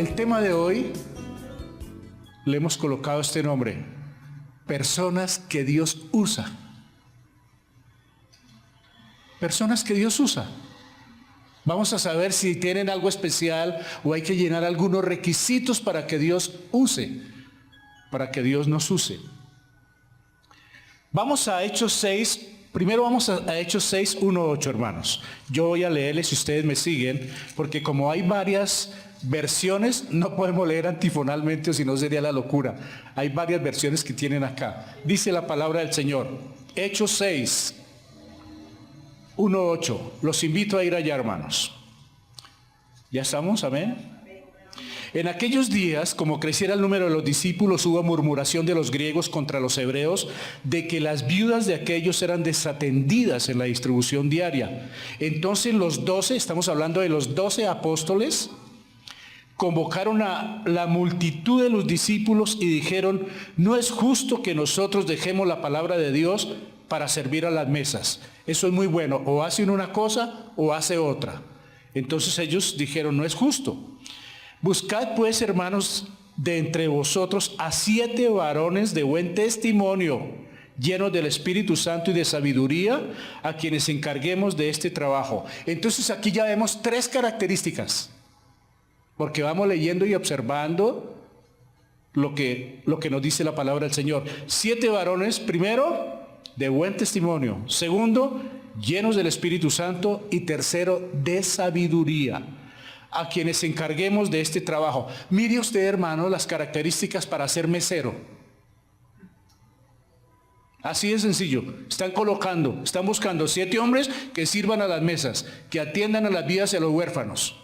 El tema de hoy le hemos colocado este nombre: personas que Dios usa. Personas que Dios usa. Vamos a saber si tienen algo especial o hay que llenar algunos requisitos para que Dios use, para que Dios nos use. Vamos a Hechos 6. Primero vamos a Hechos 6, 1, 8, hermanos. Yo voy a leerles si ustedes me siguen, porque como hay varias versiones, no podemos leer antifonalmente o si no sería la locura. Hay varias versiones que tienen acá. Dice la palabra del Señor. Hechos 6, 1, 8. Los invito a ir allá, hermanos. ¿Ya estamos? Amén. En aquellos días, como creciera el número de los discípulos, hubo murmuración de los griegos contra los hebreos de que las viudas de aquellos eran desatendidas en la distribución diaria. Entonces los 12, estamos hablando de los 12 apóstoles, convocaron a la multitud de los discípulos y dijeron: no es justo que nosotros dejemos la palabra de Dios para servir a las mesas. Eso es muy bueno, o hacen una cosa o hace otra. Entonces ellos dijeron: no es justo. Buscad pues, hermanos, de entre vosotros a 7 varones de buen testimonio, llenos del Espíritu Santo y de sabiduría, a quienes encarguemos de este trabajo. Entonces aquí ya vemos 3 características, porque vamos leyendo y observando lo que nos dice la palabra del Señor. 7 varones, primero, de buen testimonio; segundo, llenos del Espíritu Santo; y tercero, de sabiduría, a quienes encarguemos de este trabajo. Mire usted, hermano, las características para ser mesero. Así de sencillo. Están buscando 7 hombres que sirvan a las mesas, que atiendan a las viudas y a los huérfanos.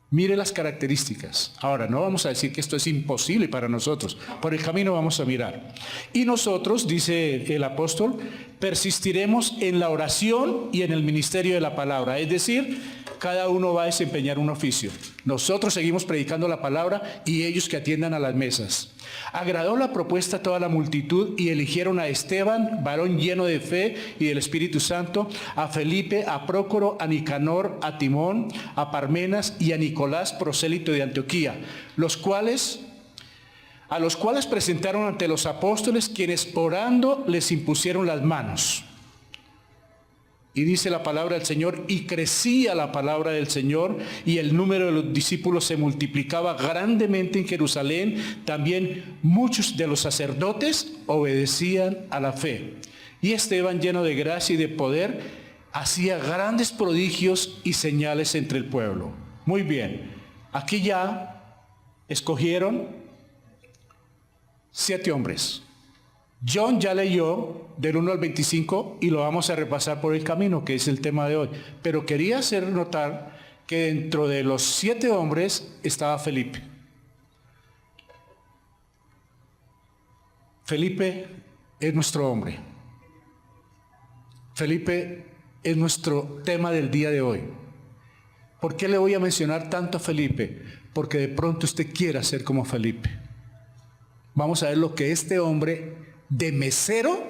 Mire las características. Ahora, no vamos a decir que esto es imposible para nosotros. Por el camino vamos a mirar. Y nosotros, dice el apóstol, persistiremos en la oración y en el ministerio de la palabra. Es decir, cada uno va a desempeñar un oficio. Nosotros seguimos predicando la palabra y ellos que atiendan a las mesas. Agradó la propuesta a toda la multitud y eligieron a Esteban, varón lleno de fe y del Espíritu Santo, a Felipe, a Prócoro, a Nicanor, a Timón, a Parmenas y a Nicolás, prosélito de Antioquía, a los cuales presentaron ante los apóstoles, quienes orando les impusieron las manos. Y dice la palabra del Señor: y crecía la palabra del Señor, y el número de los discípulos se multiplicaba grandemente en Jerusalén. También muchos de los sacerdotes obedecían a la fe. Y Esteban, lleno de gracia y de poder, hacía grandes prodigios y señales entre el pueblo. Muy bien, aquí ya escogieron 7 hombres. John ya leyó del 1 al 25 y lo vamos a repasar por el camino, que es el tema de hoy. Pero quería hacer notar que dentro de los 7 hombres estaba Felipe. Felipe es nuestro hombre. Felipe es nuestro tema del día de hoy. ¿Por qué le voy a mencionar tanto a Felipe? Porque de pronto usted quiera ser como Felipe. Vamos a ver lo que este hombre, de mesero,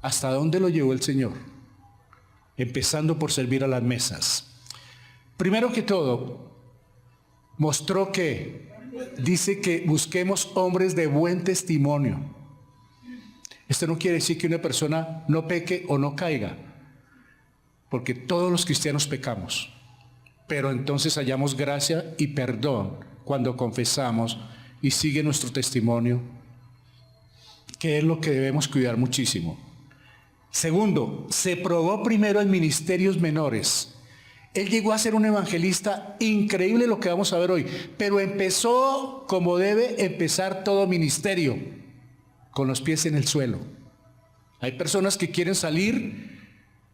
hasta dónde lo llevó el Señor, empezando por servir a las mesas. Primero que todo, mostró que, dice que busquemos hombres de buen testimonio. Esto no quiere decir que una persona no peque o no caiga, porque todos los cristianos pecamos, pero entonces hallamos gracia y perdón cuando confesamos y sigue nuestro testimonio, que es lo que debemos cuidar muchísimo. Segundo, se probó primero en ministerios menores. Él llegó a ser un evangelista increíble, lo que vamos a ver hoy, pero empezó como debe empezar todo ministerio, con los pies en el suelo. Hay personas que quieren salir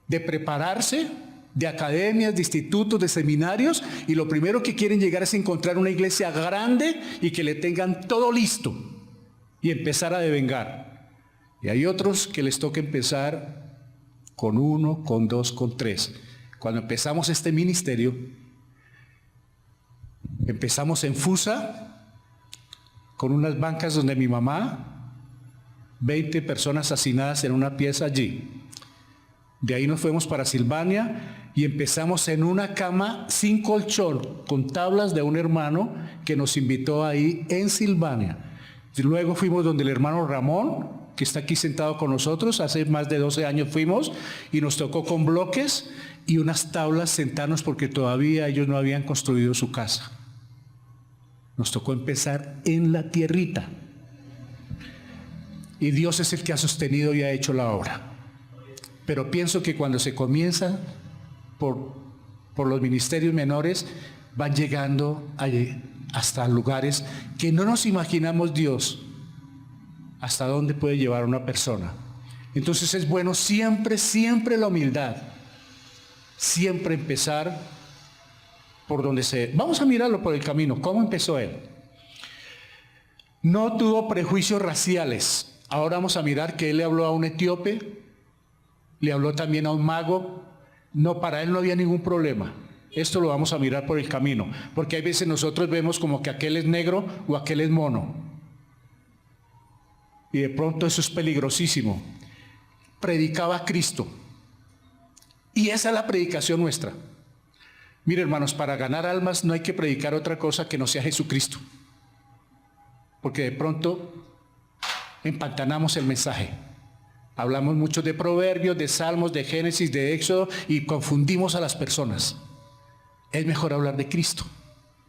de prepararse, de academias, de institutos, de seminarios, y lo primero que quieren llegar es encontrar una iglesia grande y que le tengan todo listo y empezar a devengar. Y hay otros que les toca empezar con 1, con 2, con 3. Cuando empezamos este ministerio, empezamos en Fusa, con unas bancas donde mi mamá, 20 personas hacinadas en una pieza allí. De ahí nos fuimos para Silvania y empezamos en una cama sin colchón, con tablas de un hermano que nos invitó ahí en Silvania. Y luego fuimos donde el hermano Ramón, que está aquí sentado con nosotros, hace más de 12 años fuimos, y nos tocó con bloques y unas tablas sentarnos porque todavía ellos no habían construido su casa. Nos tocó empezar en la tierrita. Y Dios es el que ha sostenido y ha hecho la obra. Pero pienso que cuando se comienza por los ministerios menores, van llegando hasta lugares que no nos imaginamos Dios hasta dónde puede llevar a una persona. Entonces es bueno siempre, siempre la humildad. Siempre empezar por donde se... Vamos a mirarlo por el camino. ¿Cómo empezó él? No tuvo prejuicios raciales. Ahora vamos a mirar que él le habló a un etíope, le habló también a un mago. No, para él no había ningún problema. Esto lo vamos a mirar por el camino, porque hay veces nosotros vemos como que aquel es negro o aquel es mono. Y de pronto eso es peligrosísimo. Predicaba a Cristo. Y esa es la predicación nuestra. Mire, hermanos, para ganar almas no hay que predicar otra cosa que no sea Jesucristo. Porque de pronto empantanamos el mensaje. Hablamos mucho de proverbios, de salmos, de Génesis, de Éxodo y confundimos a las personas. Es mejor hablar de Cristo.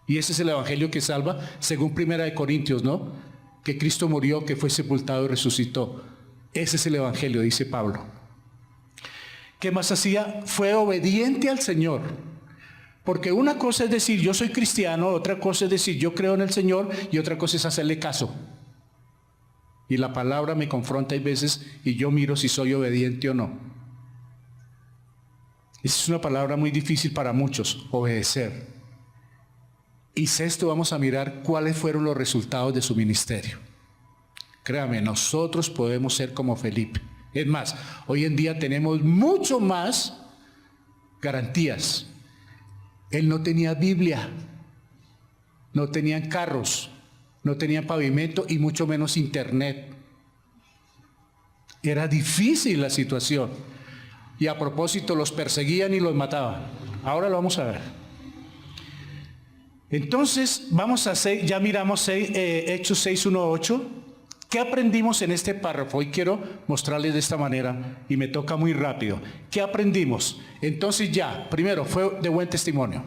Y ese es el evangelio que salva, según 1 Corintios, ¿no? Que Cristo murió, que fue sepultado y resucitó. Ese es el evangelio, dice Pablo. ¿Qué más hacía? Fue obediente al Señor. Porque una cosa es decir, yo soy cristiano, otra cosa es decir, yo creo en el Señor, y otra cosa es hacerle caso. Y la palabra me confronta hay veces y yo miro si soy obediente o no. Esa es una palabra muy difícil para muchos, obedecer. Y sexto, vamos a mirar cuáles fueron los resultados de su ministerio. Créame, nosotros podemos ser como Felipe. Es más, hoy en día tenemos mucho más garantías. Él no tenía Biblia, no tenían carros, no tenían pavimento y mucho menos internet. Era difícil la situación. Y a propósito, los perseguían y los mataban. Ahora lo vamos a ver. Entonces, vamos a hacer, ya miramos Hechos 6, 1, 8. ¿Qué aprendimos en este párrafo? Hoy quiero mostrarles de esta manera y me toca muy rápido. ¿Qué aprendimos? Entonces ya, primero, fue de buen testimonio.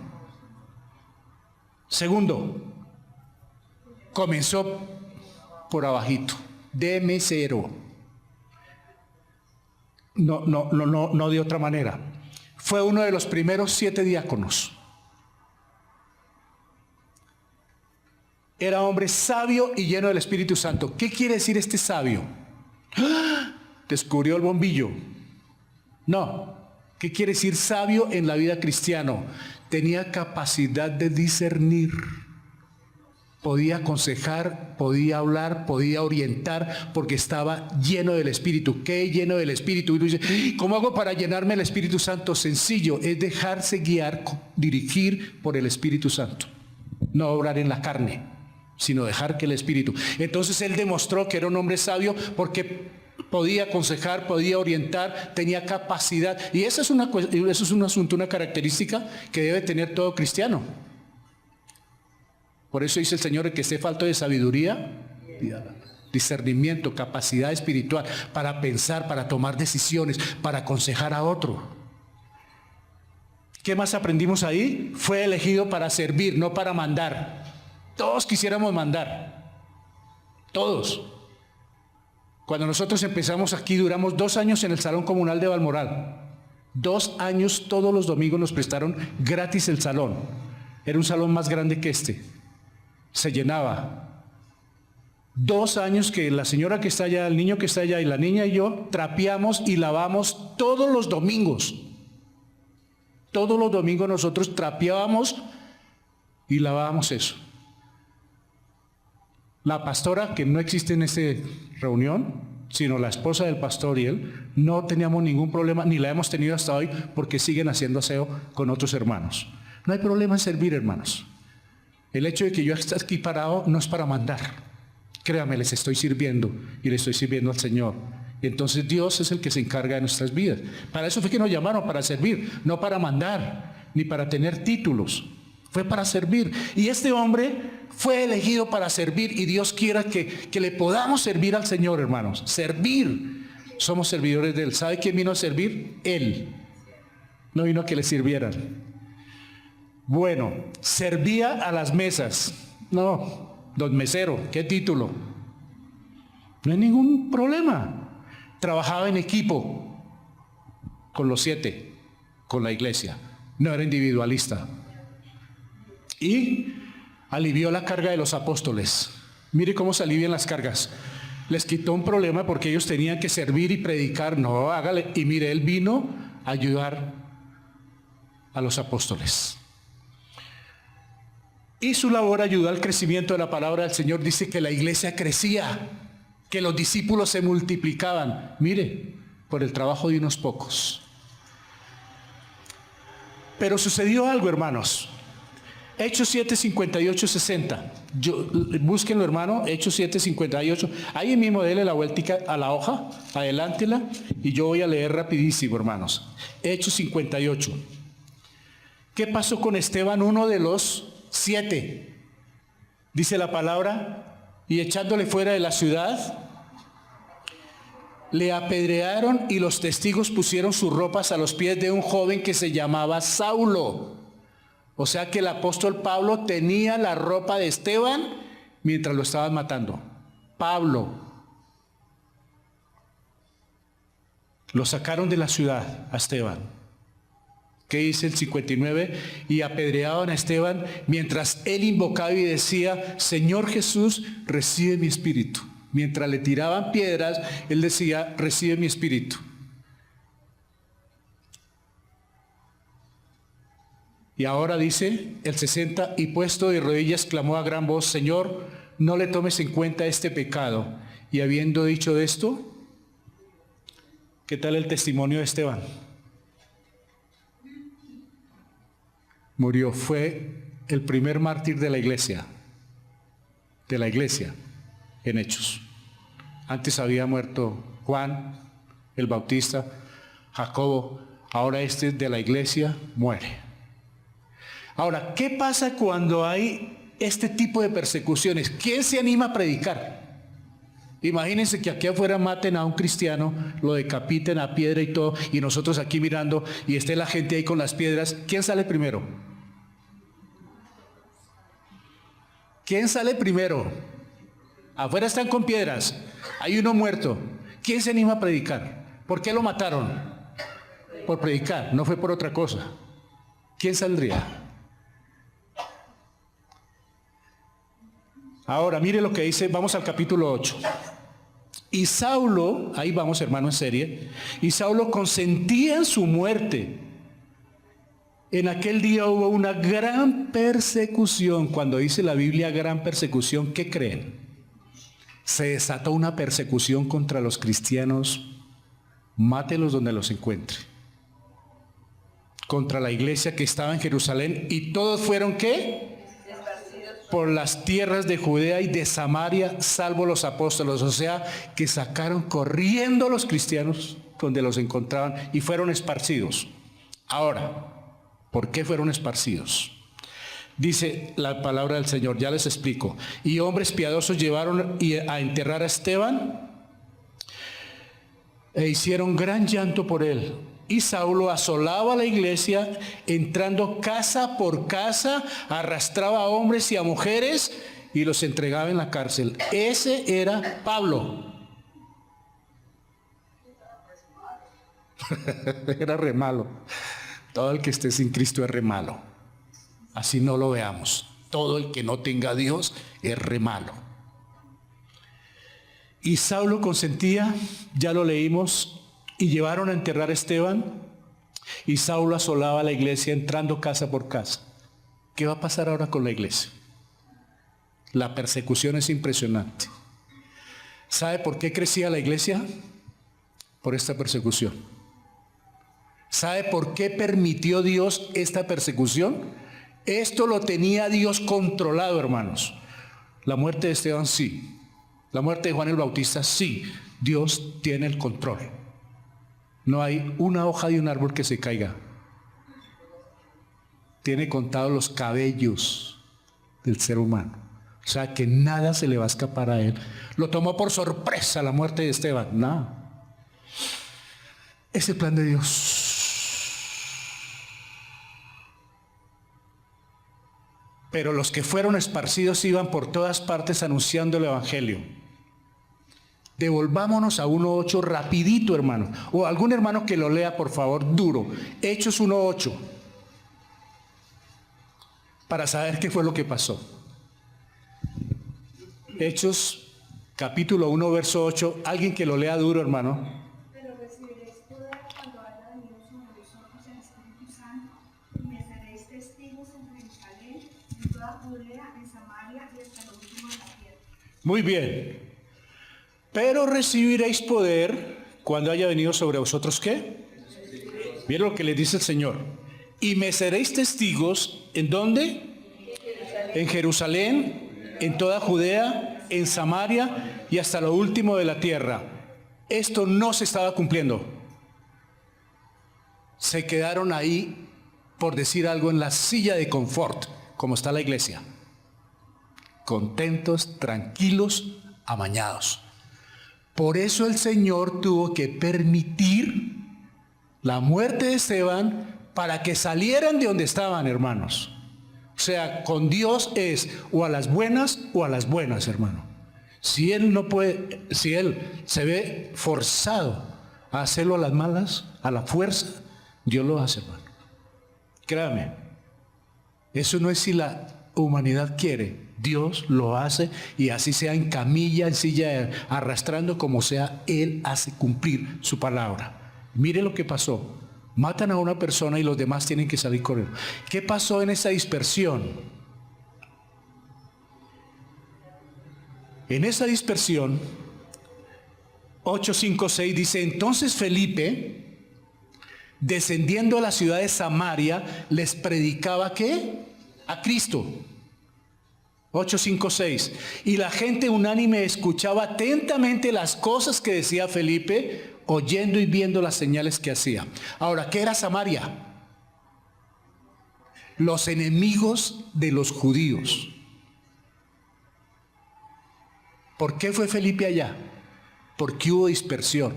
Segundo, comenzó por abajito, de mesero. No de otra manera. Fue uno de los primeros 7 diáconos. Era hombre sabio y lleno del Espíritu Santo. ¿Qué quiere decir este sabio? ¡Ah! Descubrió el bombillo. No. ¿Qué quiere decir sabio en la vida cristiana? Tenía capacidad de discernir. Podía aconsejar, podía hablar, podía orientar, porque estaba lleno del Espíritu. ¿Qué lleno del Espíritu? Y dice, ¿cómo hago para llenarme el Espíritu Santo? Sencillo, es dejarse guiar, dirigir por el Espíritu Santo. No obrar en la carne, sino dejar que el Espíritu. Entonces él demostró que era un hombre sabio porque podía aconsejar, podía orientar, tenía capacidad. Y eso es un asunto, una característica que debe tener todo cristiano. Por eso dice el Señor que esté falto de sabiduría, discernimiento, capacidad espiritual para pensar, para tomar decisiones, para aconsejar a otro. ¿Qué más aprendimos ahí? Fue elegido para servir, no para mandar. Todos quisiéramos mandar. Todos. Cuando nosotros empezamos aquí, duramos 2 años en el Salón Comunal de Balmoral. 2 años, todos los domingos nos prestaron gratis el salón. Era un salón más grande que este. Se llenaba. 2 años que la señora que está allá, el niño que está allá y la niña y yo trapeamos y lavamos todos los domingos. Todos los domingos nosotros trapeábamos y lavábamos eso. La pastora, que no existe en esta reunión, sino la esposa del pastor y él, no teníamos ningún problema, ni la hemos tenido hasta hoy, porque siguen haciendo aseo con otros hermanos. No hay problema en servir, hermanos. El hecho de que yo esté aquí parado no es para mandar. Créame, les estoy sirviendo y le estoy sirviendo al Señor. Entonces Dios es el que se encarga de nuestras vidas. Para eso fue que nos llamaron, para servir, no para mandar, ni para tener títulos. Fue para servir. Y este hombre fue elegido para servir, y Dios quiera que le podamos servir al Señor, hermanos. Servir. Somos servidores de Él. ¿Sabe quién vino a servir? Él. No vino a que le sirvieran. Bueno, servía a las mesas. No, don mesero, ¿qué título? No hay ningún problema. Trabajaba en equipo con los 7, con la iglesia. No era individualista. Y alivió la carga de los apóstoles. Mire cómo se alivian las cargas. Les quitó un problema porque ellos tenían que servir y predicar. No, hágale. Y mire, él vino a ayudar a los apóstoles. Y su labor ayudó al crecimiento de la palabra del Señor. Dice que la iglesia crecía, que los discípulos se multiplicaban. Mire, por el trabajo de unos pocos. Pero sucedió algo, hermanos. Hechos 7, 58, 60. Búsquenlo, hermano. Hechos 7, 58. Ahí mismo déle la vueltica a la hoja, adelántela, y yo voy a leer rapidísimo, hermanos. Hechos 58. ¿Qué pasó con Esteban, uno de los 7? Dice la palabra, y echándole fuera de la ciudad, le apedrearon, y los testigos pusieron sus ropas a los pies de un joven que se llamaba Saulo. O sea que el apóstol Pablo tenía la ropa de Esteban mientras lo estaban matando. Pablo. Lo sacaron de la ciudad a Esteban. ¿Qué dice el 59? Y apedreaban a Esteban mientras él invocaba y decía, Señor Jesús, recibe mi espíritu. Mientras le tiraban piedras, él decía, recibe mi espíritu. Y ahora dice el 60, y puesto de rodillas clamó a gran voz, Señor, no le tomes en cuenta este pecado. Y habiendo dicho esto, ¿qué tal el testimonio de Esteban? Murió, fue el primer mártir de la iglesia en Hechos. Antes había muerto Juan, el Bautista, Jacobo, ahora este de la iglesia muere. Ahora, ¿qué pasa cuando hay este tipo de persecuciones? ¿Quién se anima a predicar? Imagínense que aquí afuera maten a un cristiano, lo decapiten a piedra y todo, y nosotros aquí mirando, y esté la gente ahí con las piedras. ¿Quién sale primero? ¿Quién sale primero? Afuera están con piedras, hay uno muerto. ¿Quién se anima a predicar? ¿Por qué lo mataron? Por predicar, no fue por otra cosa. ¿Quién saldría? Ahora, mire lo que dice, vamos al capítulo 8. Y Saulo, ahí vamos hermano en serie, y Saulo consentía en su muerte. En aquel día hubo una gran persecución. Cuando dice la Biblia gran persecución, ¿qué creen? Se desató una persecución contra los cristianos, mátelos donde los encuentre. Contra la iglesia que estaba en Jerusalén, y todos fueron ¿qué? Por las tierras de Judea y de Samaria, salvo los apóstoles. O sea, que sacaron corriendo los cristianos donde los encontraban y fueron esparcidos. Ahora, ¿por qué fueron esparcidos? Dice la palabra del Señor, ya les explico. Y hombres piadosos llevaron a enterrar a Esteban e hicieron gran llanto por él. Y Saulo asolaba la iglesia, entrando casa por casa, arrastraba a hombres y a mujeres y los entregaba en la cárcel. Ese era Pablo. Era re malo. Todo el que esté sin Cristo es re malo. Así no lo veamos. Todo el que no tenga a Dios es re malo. Y Saulo consentía, ya lo leímos, y llevaron a enterrar a Esteban, y Saulo asolaba la iglesia entrando casa por casa. ¿Qué va a pasar ahora con la iglesia? La persecución es impresionante. ¿Sabe por qué crecía la iglesia? Por esta persecución. ¿Sabe por qué permitió Dios esta persecución? Esto lo tenía Dios controlado, hermanos. La muerte de Esteban sí. La muerte de Juan el Bautista sí. Dios tiene el control. No hay una hoja de un árbol que se caiga. Tiene contados los cabellos del ser humano. O sea que nada se le va a escapar a él. Lo tomó por sorpresa la muerte de Esteban. No. Es el plan de Dios. Pero los que fueron esparcidos iban por todas partes anunciando el evangelio. Devolvámonos a 1:8 rapidito, hermano. O algún hermano que lo lea, por favor, duro. Hechos 1:8. Para saber qué fue lo que pasó. Hechos capítulo 1, verso 8. Alguien que lo lea duro, hermano. Pero recibiréis poder cuando haya venido sobre vosotros el Espíritu Santo, y me seréis testigos en Jerusalén, en toda Judea, en Samaria y hasta lo último de la tierra. Muy bien. Pero recibiréis poder cuando haya venido sobre vosotros, ¿qué? ¿Vieron lo que les dice el Señor? Y me seréis testigos, ¿en dónde? En Jerusalén, en toda Judea, en Samaria y hasta lo último de la tierra. Esto no se estaba cumpliendo. Se quedaron ahí, por decir algo, en la silla de confort, como está la iglesia. Contentos, tranquilos, amañados. Por eso el Señor tuvo que permitir la muerte de Esteban para que salieran de donde estaban, hermanos. O sea, con Dios es o a las buenas, hermano. Si Él no puede, si Él se ve forzado a hacerlo a las malas, a la fuerza, Dios lo hace, hermano. Créame, eso no es si la humanidad quiere, Dios lo hace, y así sea en camilla, en silla, arrastrando, como sea, Él hace cumplir su palabra. Mire lo que pasó. Matan a una persona y los demás tienen que salir corriendo. ¿Qué pasó en esa dispersión? En esa dispersión, 8:5-6 dice, entonces Felipe, descendiendo a la ciudad de Samaria, les predicaba, ¿qué? A Cristo. 8:5-6. Y la gente unánime escuchaba atentamente las cosas que decía Felipe, oyendo y viendo las señales que hacía. Ahora, ¿qué era Samaria? Los enemigos de los judíos. ¿Por qué fue Felipe allá? Porque hubo dispersión,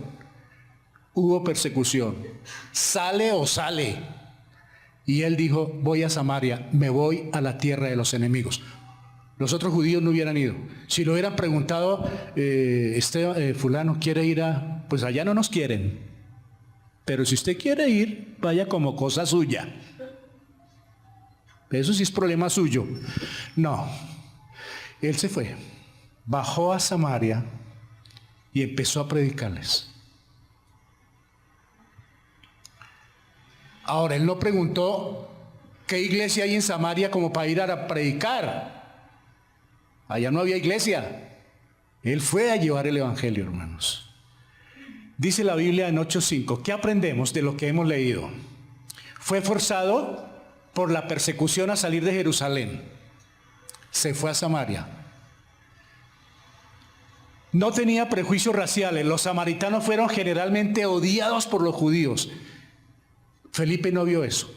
hubo persecución. Sale o sale. Y él dijo, voy a Samaria, me voy a la tierra de los enemigos. Los otros judíos no hubieran ido. Si lo hubieran preguntado, fulano quiere ir a... Pues allá no nos quieren. Pero si usted quiere ir, vaya como cosa suya. Eso sí es problema suyo. No. Él se fue. Bajó a Samaria y empezó a predicarles. Ahora, él no preguntó qué iglesia hay en Samaria como para ir a predicar. Allá no había iglesia. Él fue a llevar el evangelio, hermanos. Dice la Biblia en 8:5, ¿qué aprendemos de lo que hemos leído? Fue forzado por la persecución a salir de Jerusalén. Se fue a Samaria. No tenía prejuicios raciales. Los samaritanos fueron generalmente odiados por los judíos. Felipe no vio eso.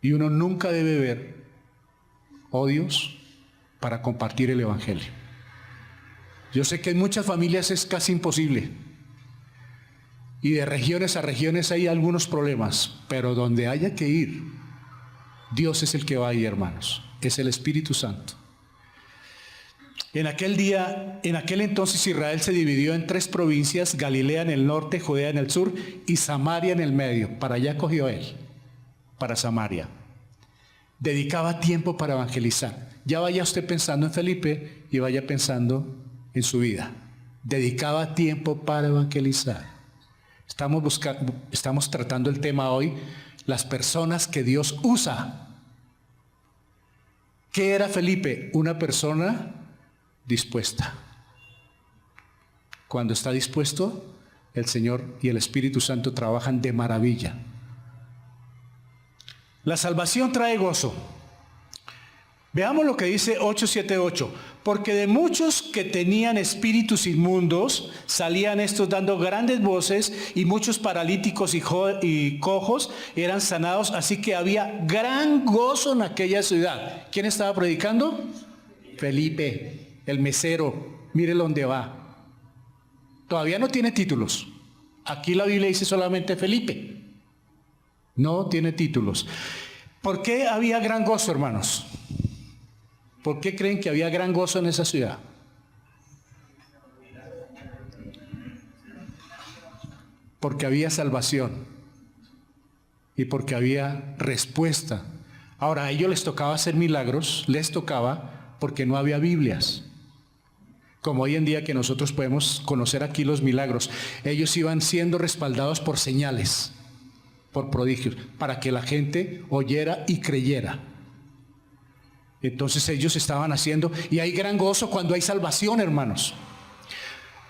Y uno nunca debe ver odios para compartir el evangelio. Yo sé que en muchas familias es casi imposible. Y de regiones a regiones hay algunos problemas. Pero donde haya que ir, Dios es el que va ahí, hermanos. Es el Espíritu Santo. En aquel día, en aquel entonces Israel se dividió en 3 provincias: Galilea en el norte, Judea en el sur y Samaria en el medio. Para allá cogió él, para Samaria. Dedicaba tiempo para evangelizar. Ya vaya usted pensando en Felipe y vaya pensando en su vida. Dedicaba tiempo para evangelizar. Estamos tratando el tema hoy, las personas que Dios usa. ¿Qué era Felipe? Una persona dispuesta. Cuando está dispuesto, el Señor y el Espíritu Santo trabajan de maravilla. La salvación trae gozo. Veamos lo que dice 8:7-8. Porque de muchos que tenían espíritus inmundos, salían estos dando grandes voces, y muchos paralíticos y cojos eran sanados, así que había gran gozo en aquella ciudad. ¿Quién estaba predicando? Felipe, el mesero. Mire dónde va. Todavía no tiene títulos. Aquí la Biblia dice solamente Felipe. No tiene títulos. ¿Por qué había gran gozo, hermanos? ¿Por qué creen que había gran gozo en esa ciudad? Porque había salvación y porque había respuesta. Ahora, a ellos les tocaba hacer milagros, les tocaba porque no había Biblias. Como hoy en día que nosotros podemos conocer aquí los milagros. Ellos iban siendo respaldados por señales, por prodigios, para que la gente oyera y creyera. Entonces ellos estaban haciendo, y hay gran gozo cuando hay salvación, hermanos.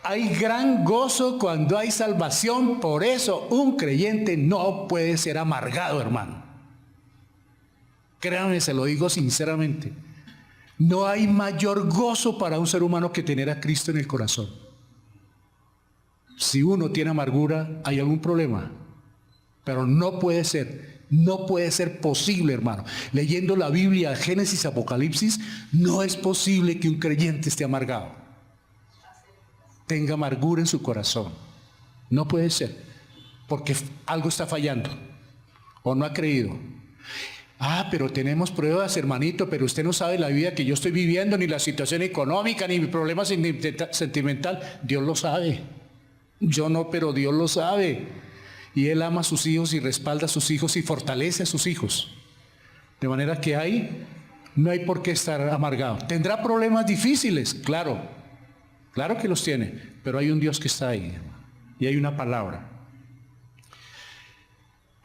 Hay gran gozo cuando hay salvación. Por eso un creyente no puede ser amargado, hermano. Créanme, se lo digo sinceramente. No hay mayor gozo para un ser humano que tener a Cristo en el corazón. Si uno tiene amargura, hay algún problema. Pero no puede ser posible, hermano. Leyendo la Biblia, Génesis, Apocalipsis, no es posible que un creyente esté amargado. Tenga amargura en su corazón. No puede ser, porque algo está fallando o no ha creído. Pero tenemos pruebas, hermanito, pero usted no sabe la vida que yo estoy viviendo, ni la situación económica, ni mi problema sentimental. Dios lo sabe. Yo no, pero Dios lo sabe. Y Él ama a sus hijos y respalda a sus hijos y fortalece a sus hijos. De manera que no hay por qué estar amargado. ¿Tendrá problemas difíciles? Claro que los tiene, pero hay un Dios que está ahí y hay una palabra.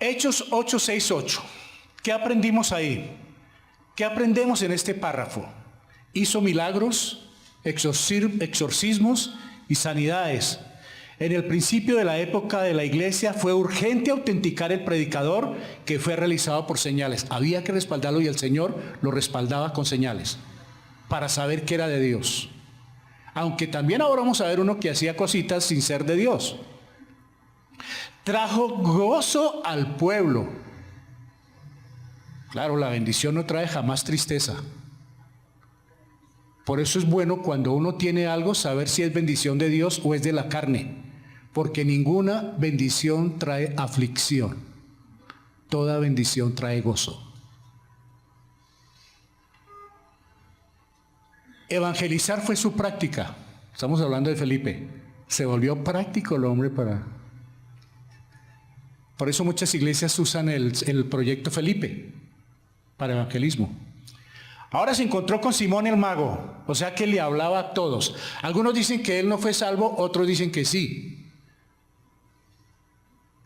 Hechos 8:6-8. ¿Qué aprendimos ahí? ¿Qué aprendemos en este párrafo? Hizo milagros, exorcismos y sanidades. En el principio de la época de la iglesia fue urgente autenticar el predicador, que fue realizado por señales. Había que respaldarlo y el Señor lo respaldaba con señales para saber que era de Dios. Aunque también ahora vamos a ver uno que hacía cositas sin ser de Dios. Trajo gozo al pueblo. Claro, la bendición no trae jamás tristeza. Por eso es bueno cuando uno tiene algo saber si es bendición de Dios o es de la carne. Porque ninguna bendición trae aflicción. Toda bendición trae gozo. Evangelizar fue su práctica. Estamos hablando de Felipe. Se volvió práctico el hombre para... Por eso muchas iglesias usan el proyecto Felipe para evangelismo. Ahora se encontró con Simón el mago, o sea que le hablaba a todos. Algunos dicen que él no fue salvo, otros dicen que sí.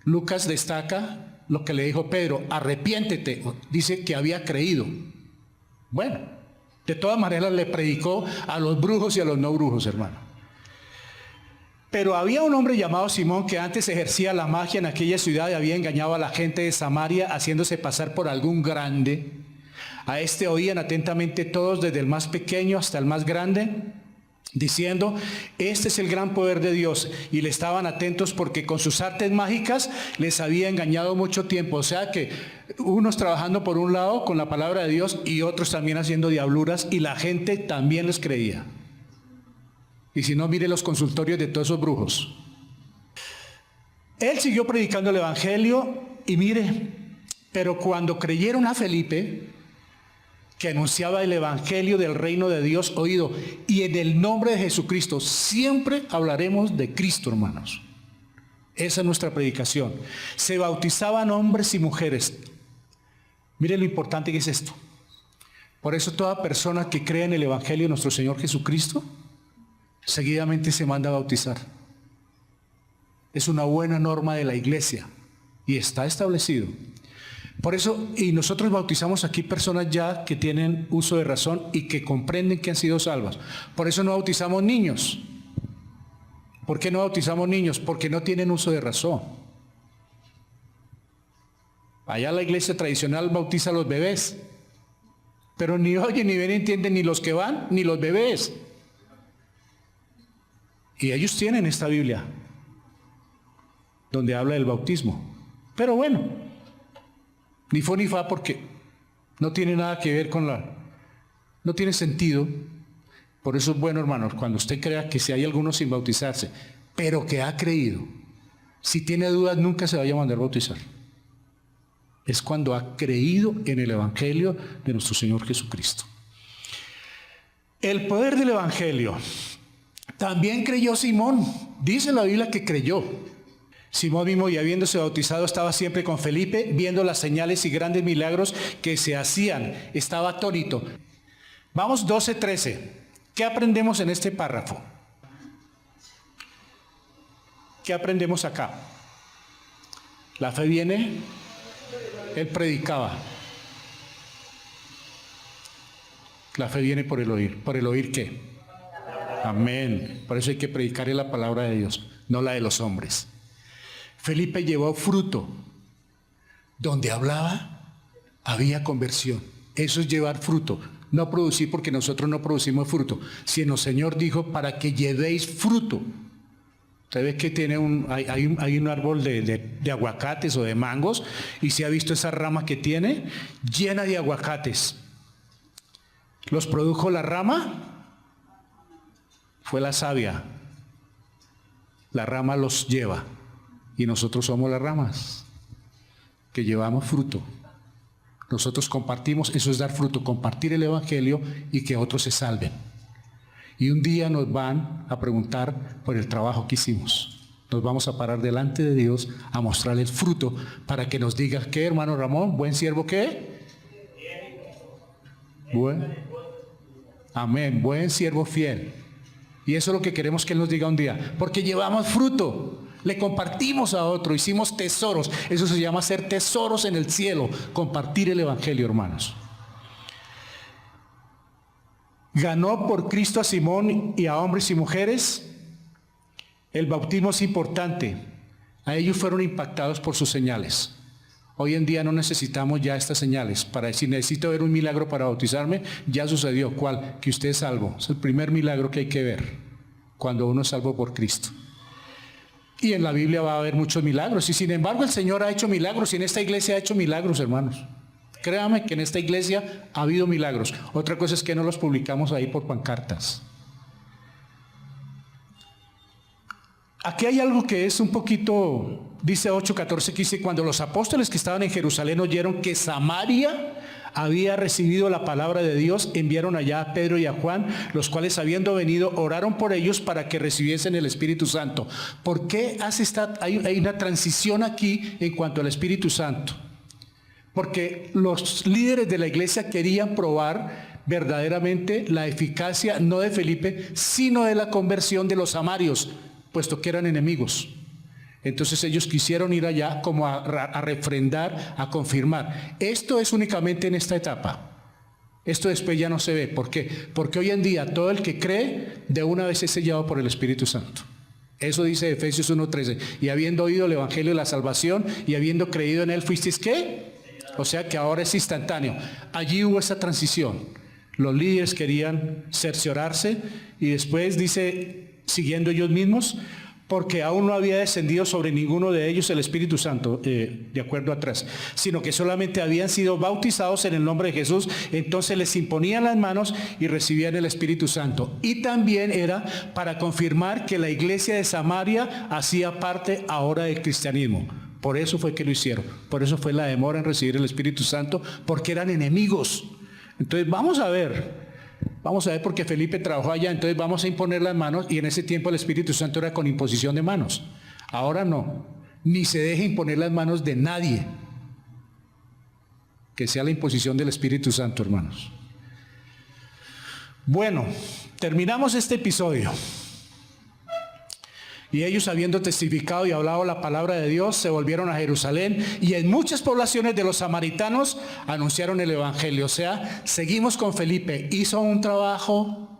Lucas destaca lo que le dijo Pedro: arrepiéntete. Dice que había creído. Bueno, de todas maneras le predicó a los brujos y a los no brujos, hermano. Pero había un hombre llamado Simón que antes ejercía la magia en aquella ciudad y había engañado a la gente de Samaria haciéndose pasar por algún grande. A este oían atentamente todos, desde el más pequeño hasta el más grande, diciendo: este es el gran poder de Dios. Y le estaban atentos porque con sus artes mágicas les había engañado mucho tiempo. O sea que unos trabajando por un lado con la palabra de Dios y otros también haciendo diabluras, y la gente también les creía. Y si no, mire los consultorios de todos esos brujos. Él siguió predicando el evangelio y mire, pero cuando creyeron a Felipe, que anunciaba el evangelio del reino de Dios oído, y en el nombre de Jesucristo, siempre hablaremos de Cristo, hermanos. Esa es nuestra predicación. Se bautizaban hombres y mujeres. Mire lo importante que es esto. Por eso toda persona que cree en el evangelio de nuestro Señor Jesucristo, seguidamente se manda a bautizar. Es una buena norma de la iglesia y está establecido. Por eso, y nosotros bautizamos aquí personas ya que tienen uso de razón y que comprenden que han sido salvas. Por eso no bautizamos niños. ¿Por qué no bautizamos niños? Porque no tienen uso de razón. Allá la iglesia tradicional bautiza a los bebés. Pero ni oyen, ni ven, ni entienden, ni los que van, ni los bebés. Y ellos tienen esta Biblia, donde habla del bautismo. Pero bueno, ni fu ni fa, porque no tiene nada que ver con no tiene sentido. Por eso es bueno, hermanos, cuando usted crea que si hay alguno sin bautizarse, pero que ha creído, si tiene dudas, nunca se vaya a mandar bautizar. Es cuando ha creído en el Evangelio de nuestro Señor Jesucristo. El poder del Evangelio. También creyó Simón. Dice la Biblia que creyó. Simón mismo, y habiéndose bautizado, estaba siempre con Felipe, viendo las señales y grandes milagros que se hacían. Estaba atónito. Vamos 12:13. ¿Qué aprendemos en este párrafo? ¿Qué aprendemos acá? La fe viene, él predicaba. La fe viene por el oír. ¿Por el oír qué? Amén. Por eso hay que predicar la palabra de Dios, no la de los hombres. Felipe llevó fruto. Donde hablaba, había conversión. Eso es llevar fruto. No producir, porque nosotros no producimos fruto, sino el Señor dijo para que llevéis fruto. Usted ve que tiene hay un árbol de aguacates o de mangos, y se ha visto esa rama que tiene llena de aguacates. ¿Los produjo la rama? Fue la savia. La rama los lleva, y nosotros somos las ramas que llevamos fruto. Nosotros compartimos, eso es dar fruto, compartir el Evangelio y que otros se salven. Y un día nos van a preguntar por el trabajo que hicimos. Nos vamos a parar delante de Dios a mostrarle el fruto para que nos diga, ¿qué, hermano Ramón? ¿Buen siervo qué? Amén, buen siervo fiel. Y eso es lo que queremos que Él nos diga un día, porque llevamos fruto. Le compartimos a otro, hicimos tesoros. Eso se llama hacer tesoros en el cielo, compartir el Evangelio, hermanos. Ganó por Cristo a Simón y a hombres y mujeres. El bautismo es importante. A ellos fueron impactados por sus señales. Hoy en día no necesitamos ya estas señales para decir, necesito ver un milagro para bautizarme. Ya sucedió. ¿Cuál? Que usted es salvo. Es el primer milagro que hay que ver cuando uno es salvo por Cristo. Y en la Biblia va a haber muchos milagros. Y sin embargo el Señor ha hecho milagros. Y en esta iglesia ha hecho milagros, hermanos. Créame que en esta iglesia ha habido milagros. Otra cosa es que no los publicamos ahí por pancartas. Aquí hay algo que es un poquito, dice 8:14, que dice, cuando los apóstoles que estaban en Jerusalén oyeron que Samaria había recibido la palabra de Dios, enviaron allá a Pedro y a Juan, los cuales habiendo venido oraron por ellos para que recibiesen el Espíritu Santo. ¿Por qué hay una transición aquí en cuanto al Espíritu Santo? Porque los líderes de la iglesia querían probar verdaderamente la eficacia, no de Felipe, sino de la conversión de los samarios, puesto que eran enemigos. Entonces ellos quisieron ir allá como a refrendar, a confirmar. Esto es únicamente en esta etapa. Esto después ya no se ve. ¿Por qué? Porque hoy en día todo el que cree de una vez es sellado por el Espíritu Santo. Eso dice Efesios 1:13. Y habiendo oído el Evangelio de la salvación y habiendo creído en él, ¿fuisteis qué? O sea que ahora es instantáneo. Allí hubo esa transición. Los líderes querían cerciorarse y después dice, siguiendo ellos mismos, porque aún no había descendido sobre ninguno de ellos el Espíritu Santo, de acuerdo atrás, sino que solamente habían sido bautizados en el nombre de Jesús. Entonces les imponían las manos y recibían el Espíritu Santo. Y también era para confirmar que la iglesia de Samaria hacía parte ahora del cristianismo. Por eso fue que lo hicieron. Por eso fue la demora en recibir el Espíritu Santo, porque eran enemigos. Entonces vamos a ver porque Felipe trabajó allá, entonces vamos a imponer las manos, y en ese tiempo el Espíritu Santo era con imposición de manos. Ahora no, ni se deje imponer las manos de nadie, que sea la imposición del Espíritu Santo, hermanos. Bueno, terminamos este episodio. Y ellos, habiendo testificado y hablado la palabra de Dios, se volvieron a Jerusalén, y en muchas poblaciones de los samaritanos anunciaron el Evangelio. O sea, seguimos con Felipe. Hizo un trabajo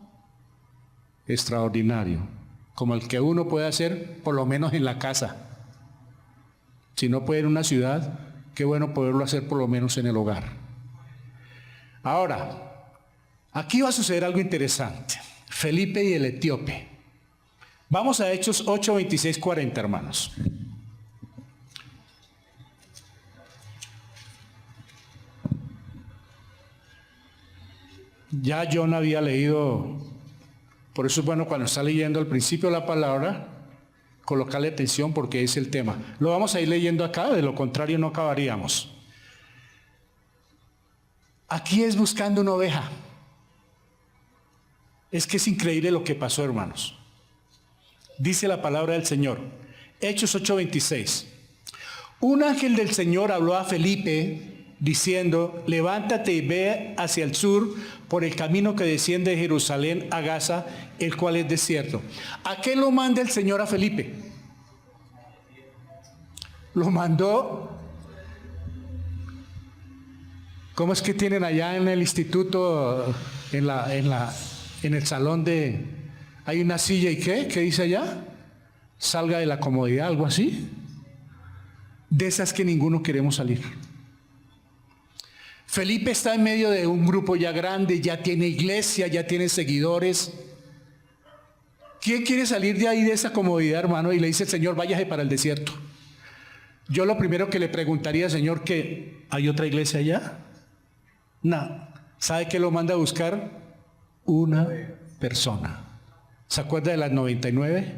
extraordinario, como el que uno puede hacer por lo menos en la casa. Si no puede en una ciudad, qué bueno poderlo hacer por lo menos en el hogar. Ahora, aquí va a suceder algo interesante. Felipe y el etíope. Vamos a Hechos 8, 26, 40, hermanos. Ya John había leído, por eso es bueno cuando está leyendo al principio la palabra, colocarle atención porque es el tema. Lo vamos a ir leyendo acá, de lo contrario no acabaríamos. Aquí es buscando una oveja. Es que es increíble lo que pasó, hermanos. Dice la palabra del Señor, Hechos 8:26. Un ángel del Señor habló a Felipe diciendo, levántate y ve hacia el sur por el camino que desciende de Jerusalén a Gaza, el cual es desierto. ¿A qué lo manda el Señor a Felipe? Lo mandó. ¿Cómo es que tienen allá en el instituto, en el salón de, hay una silla y qué? ¿Qué dice allá? Salga de la comodidad, algo así. De esas que ninguno queremos salir. Felipe está en medio de un grupo ya grande, ya tiene iglesia, ya tiene seguidores. ¿Quién quiere salir de ahí, de esa comodidad, hermano? Y le dice el Señor, váyase para el desierto. Yo lo primero que le preguntaría, Señor, ¿que hay otra iglesia allá? No. ¿Sabe qué lo manda a buscar? Una persona. ¿Se acuerda de las 99?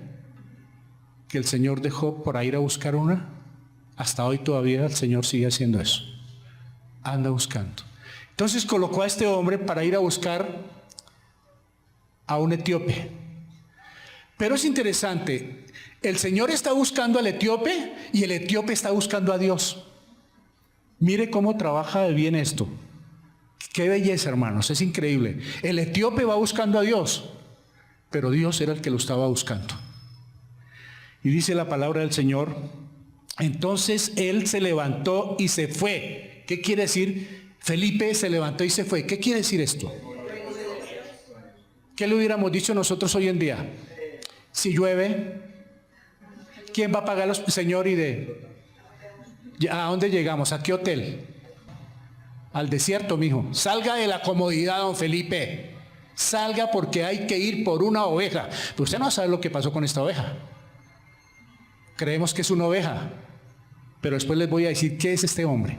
Que el Señor dejó para ir a buscar una. Hasta hoy todavía el Señor sigue haciendo eso. Anda buscando. Entonces colocó a este hombre para ir a buscar a un etíope. Pero es interesante, el Señor está buscando al etíope y el etíope está buscando a Dios. Mire cómo trabaja de bien esto. Qué belleza, hermanos, es increíble. El etíope va buscando a Dios, pero Dios era el que lo estaba buscando. Y dice la palabra del Señor, entonces él se levantó y se fue. ¿Qué quiere decir? Felipe se levantó y se fue. ¿Qué quiere decir esto? ¿Qué le hubiéramos dicho nosotros hoy en día? Si llueve, ¿quién va a pagar los, Señor? ¿A dónde llegamos? ¿A qué hotel? Al desierto, mijo. Salga de la comodidad, don Felipe. Salga porque hay que ir por una oveja. Pero usted no sabe lo que pasó con esta oveja. Creemos que es una oveja, pero después les voy a decir qué es este hombre.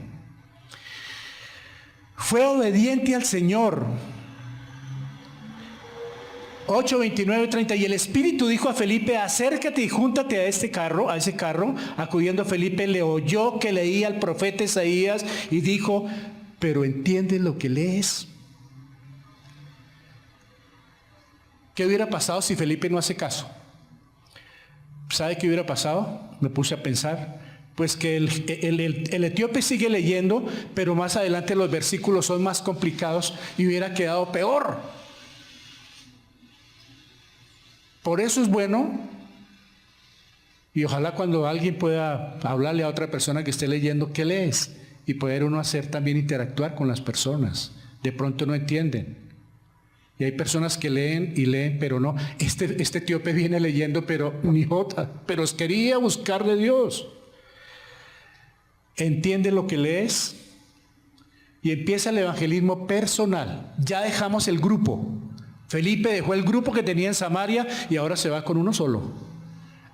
Fue obediente al Señor. 8, 29, 30. Y el Espíritu dijo a Felipe, acércate y júntate a ese carro. Acudiendo Felipe, le oyó que leía al profeta Isaías y dijo, pero ¿entiendes lo que lees? ¿Qué hubiera pasado si Felipe no hace caso? ¿Sabe qué hubiera pasado? Me puse a pensar. Pues que el etíope sigue leyendo, pero más adelante los versículos son más complicados y hubiera quedado peor. Por eso es bueno, y ojalá cuando alguien pueda hablarle a otra persona que esté leyendo, ¿qué lees? Y poder uno hacer también interactuar con las personas. De pronto no entienden. Y hay personas que leen y leen, pero no. Este etíope viene leyendo, pero ni jota, pero quería buscar de Dios. Entiende lo que lees y empieza el evangelismo personal. Ya dejamos el grupo. Felipe dejó el grupo que tenía en Samaria y ahora se va con uno solo.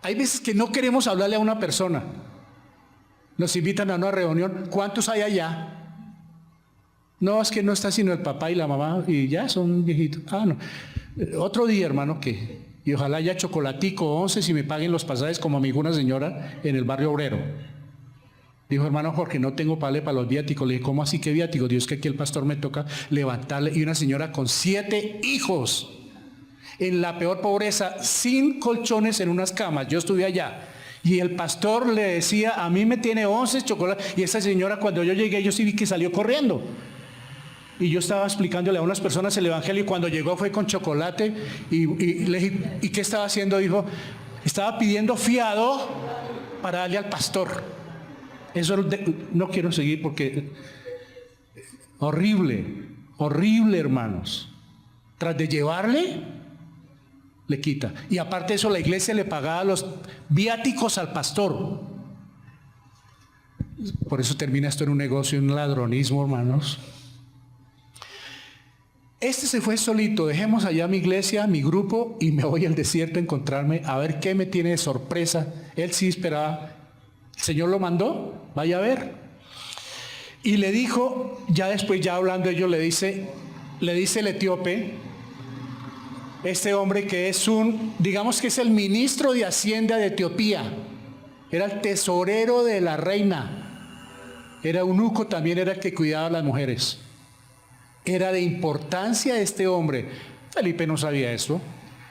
Hay veces que no queremos hablarle a una persona. Nos invitan a una reunión. ¿Cuántos hay allá? No, es que no está sino el papá y la mamá y ya son viejitos. No. Otro día, hermano, y ojalá haya chocolatico 11 si me paguen los pasajes como me dijo una señora en el barrio obrero. Dijo, hermano Jorge, no tengo para los viáticos. Le dije, ¿cómo así que viáticos? Dios, que aquí el pastor me toca levantarle. Y una señora con 7 hijos, en la peor pobreza, sin colchones en unas camas. Yo estuve allá. Y el pastor le decía, a mí me tiene 11 chocolates. Y esa señora, cuando yo llegué, yo sí vi que salió corriendo. Y yo estaba explicándole a unas personas el evangelio. Y cuando llegó fue con chocolate. Y le dije, ¿y qué estaba haciendo? Dijo, estaba pidiendo fiado para darle al pastor. Eso no quiero seguir porque horrible, horrible, hermanos. Tras de llevarle, le quita. Y aparte de eso, la iglesia le pagaba los viáticos al pastor. Por eso termina esto en un negocio, en un ladronismo, hermanos. Este se fue solito, dejemos allá mi iglesia, mi grupo, y me voy al desierto a encontrarme, a ver qué me tiene de sorpresa. Él sí esperaba, el Señor lo mandó, vaya a ver. Y le dijo, ya después, ya hablando ellos, le dice el etíope, este hombre que es digamos que es el ministro de Hacienda de Etiopía, era el tesorero de la reina, era eunuco también, era el que cuidaba a las mujeres. Era de importancia este hombre. Felipe no sabía eso.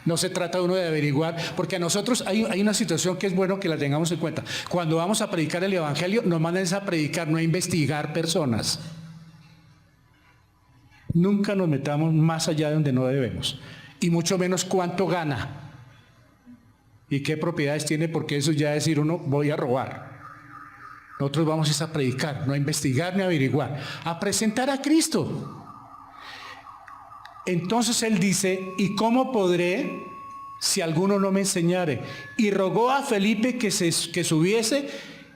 No se trata uno de averiguar, porque a nosotros hay una situación que es bueno que la tengamos en cuenta. Cuando vamos a predicar el evangelio, nos mandan a predicar, no a investigar personas. Nunca nos metamos más allá de donde no debemos, y mucho menos cuánto gana y qué propiedades tiene, porque eso ya es decir uno, voy a robar. Nosotros vamos a predicar, no a investigar ni a averiguar, a presentar a Cristo. Entonces él dice, ¿y cómo podré si alguno no me enseñare? Y rogó a Felipe que subiese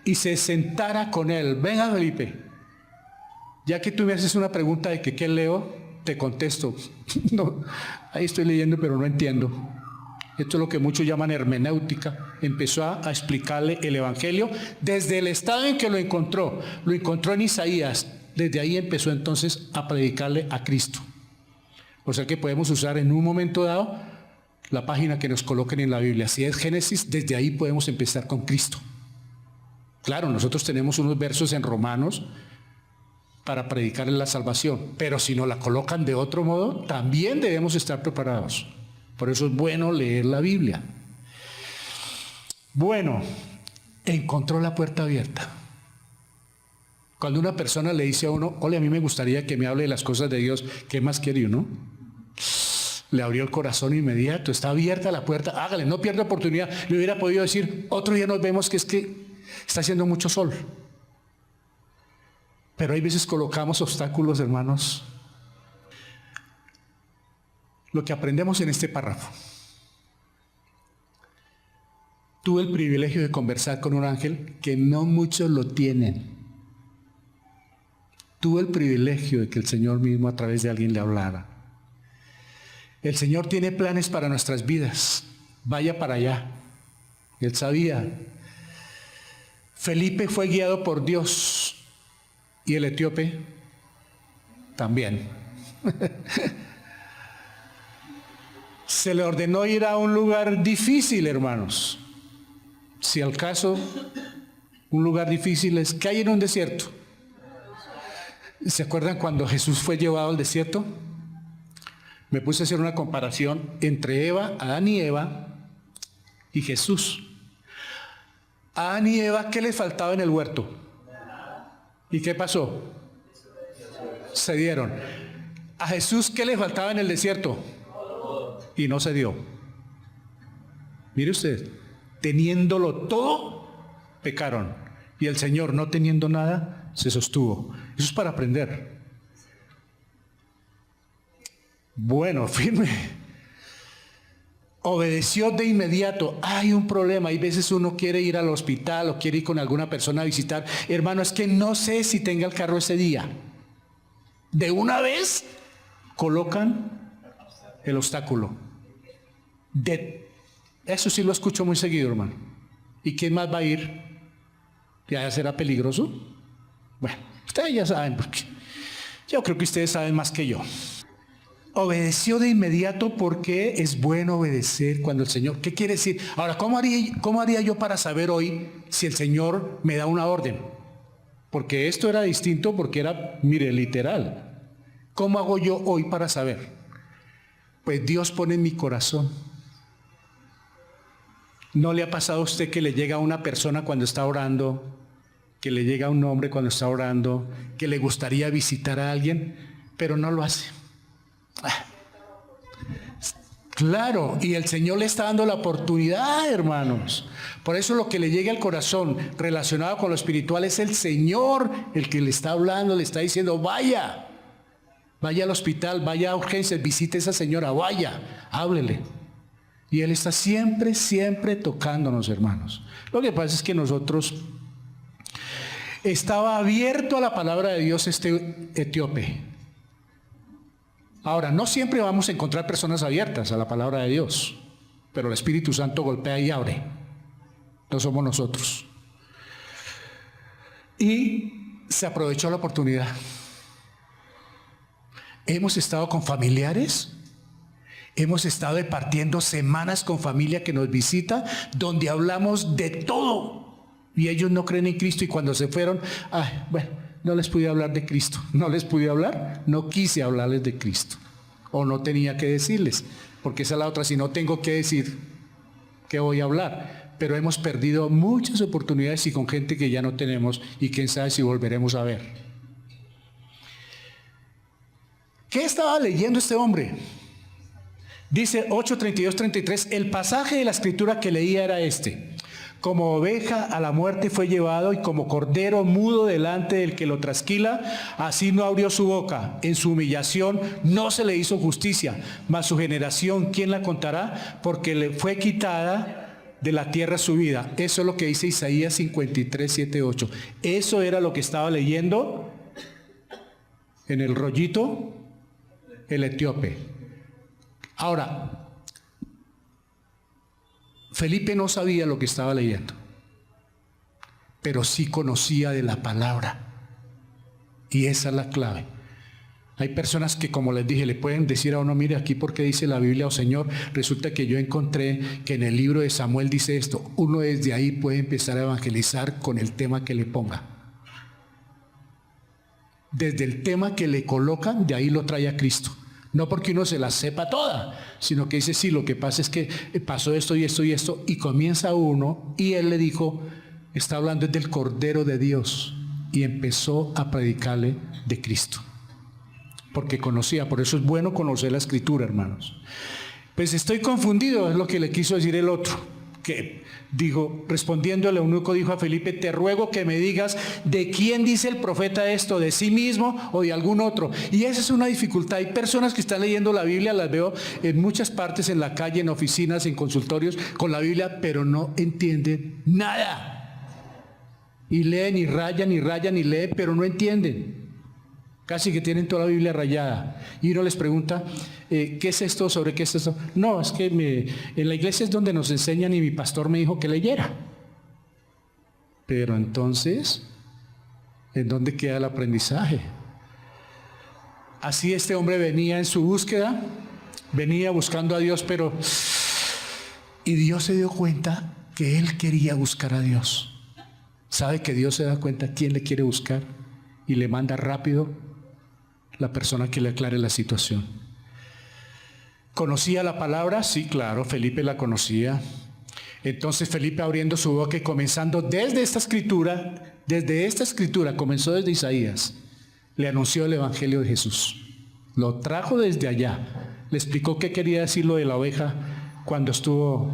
y se sentara con él. Venga, Felipe, ya que tú me haces una pregunta de que qué leo, te contesto. No, ahí estoy leyendo pero no entiendo. Esto es lo que muchos llaman hermenéutica. Empezó a explicarle el evangelio desde el estado en que lo encontró en Isaías. Desde ahí empezó entonces a predicarle a Cristo. O sea que podemos usar en un momento dado la página que nos coloquen en la Biblia. Si es Génesis, desde ahí podemos empezar con Cristo. Claro, nosotros tenemos unos versos en Romanos para predicarle la salvación, pero si nos la colocan de otro modo, también debemos estar preparados. Por eso es bueno leer la Biblia. Bueno, encontró la puerta abierta. Cuando una persona le dice a uno, ole, a mí me gustaría que me hable de las cosas de Dios, ¿qué más quiere uno? Le abrió el corazón inmediato, está abierta la puerta, hágale, no pierda oportunidad. Le hubiera podido decir, otro día nos vemos, que es que está haciendo mucho sol. Pero hay veces colocamos obstáculos, hermanos. Lo que aprendemos en este párrafo. Tuve el privilegio de conversar con un ángel que no muchos lo tienen. Tuve el privilegio de que el Señor mismo a través de alguien le hablara. El Señor tiene planes para nuestras vidas. Vaya para allá. Él sabía. Felipe fue guiado por Dios y el etíope también. Se le ordenó ir a un lugar difícil, hermanos. Si al caso, un lugar difícil es que hay en un desierto. ¿Se acuerdan cuando Jesús fue llevado al desierto? Me puse a hacer una comparación entre Adán y Eva y Jesús. A Adán y Eva, ¿qué les faltaba en el huerto? ¿Y qué pasó? Se dieron. A Jesús, ¿qué le faltaba en el desierto? Y no se dio. Mire usted, teniéndolo todo, pecaron. Y el Señor, no teniendo nada, se sostuvo. Eso es para aprender. Bueno, firme. Obedeció de inmediato. Hay un problema. Hay veces uno quiere ir al hospital o quiere ir con alguna persona a visitar. Hermano, es que no sé si tenga el carro ese día. De una vez colocan el obstáculo. Eso sí lo escucho muy seguido, hermano. ¿Y quién más va a ir? ¿Ya será peligroso? Bueno, ustedes ya saben, porque yo creo que ustedes saben más que yo. Obedeció de inmediato porque es bueno obedecer cuando el Señor... ¿Qué quiere decir? Ahora, ¿cómo haría yo para saber hoy si el Señor me da una orden? Porque esto era distinto, porque era, mire, literal. ¿Cómo hago yo hoy para saber? Pues Dios pone en mi corazón. ¿No le ha pasado a usted que le llega a una persona cuando está orando, que le llega a un hombre cuando está orando, que le gustaría visitar a alguien, pero no lo hace? Claro, y el Señor le está dando la oportunidad, hermanos. Por eso lo que le llegue al corazón relacionado con lo espiritual es el Señor el que le está hablando, le está diciendo, vaya al hospital, vaya a urgencias, visite a esa señora, vaya, háblele. Y Él está siempre, siempre tocándonos, hermanos. Lo que pasa es que nosotros, estaba abierto a la palabra de Dios este etíope. Ahora, no siempre vamos a encontrar personas abiertas a la palabra de Dios, pero el Espíritu Santo golpea y abre. No somos nosotros. Y se aprovechó la oportunidad. Hemos estado con familiares, hemos estado departiendo semanas con familia que nos visita, donde hablamos de todo. Y ellos no creen en Cristo y cuando se fueron, no les pude hablar de Cristo. No les pude hablar, no quise hablarles de Cristo. O no tenía que decirles, porque esa es la otra, si no tengo que decir, ¿qué voy a hablar? Pero hemos perdido muchas oportunidades y con gente que ya no tenemos y quién sabe si volveremos a ver. ¿Qué estaba leyendo este hombre? Dice 8:32-33, el pasaje de la escritura que leía era este: como oveja a la muerte fue llevado y como cordero mudo delante del que lo trasquila, así no abrió su boca. En su humillación no se le hizo justicia, mas su generación, ¿quién la contará? Porque le fue quitada de la tierra su vida. Eso es lo que dice Isaías 53, 7, 8. Eso era lo que estaba leyendo en el rollito el etíope. Ahora, Felipe no sabía lo que estaba leyendo, pero sí conocía de la palabra. Y esa es la clave. Hay personas que, como les dije, le pueden decir a uno, mire aquí porque dice la Biblia, o Señor, resulta que yo encontré que en el libro de Samuel dice esto. Uno desde ahí puede empezar a evangelizar con el tema que le ponga. Desde el tema que le colocan, de ahí lo trae a Cristo. No porque uno se la sepa toda, sino que dice, sí, lo que pasa es que pasó esto y esto y esto, y comienza uno, y él le dijo, está hablando del Cordero de Dios, y empezó a predicarle de Cristo, porque conocía. Por eso es bueno conocer la Escritura, hermanos. Pues estoy confundido, es lo que le quiso decir el otro, que dijo, respondiendo el eunuco dijo a Felipe, te ruego que me digas de quién dice el profeta esto, de sí mismo o de algún otro. Y esa es una dificultad. Hay personas que están leyendo la Biblia, las veo en muchas partes, en la calle, en oficinas, en consultorios, con la Biblia, pero no entienden nada. Y leen y rayan y leen, pero no entienden. Casi que tienen toda la Biblia rayada. Y uno les pregunta, ¿qué es esto? ¿Sobre qué es esto? No, es que en la iglesia es donde nos enseñan y mi pastor me dijo que leyera. Pero entonces, ¿en dónde queda el aprendizaje? Así este hombre venía en su búsqueda, venía buscando a Dios, pero... Y Dios se dio cuenta que él quería buscar a Dios. ¿Sabe que Dios se da cuenta quién le quiere buscar? Y le manda rápido la persona que le aclare la situación. ¿Conocía la palabra? Sí, claro, Felipe la conocía. Entonces Felipe, abriendo su boca y comenzando desde esta escritura, comenzó desde Isaías, le anunció el evangelio de Jesús. Lo trajo desde allá, le explicó qué quería decir lo de la oveja cuando estuvo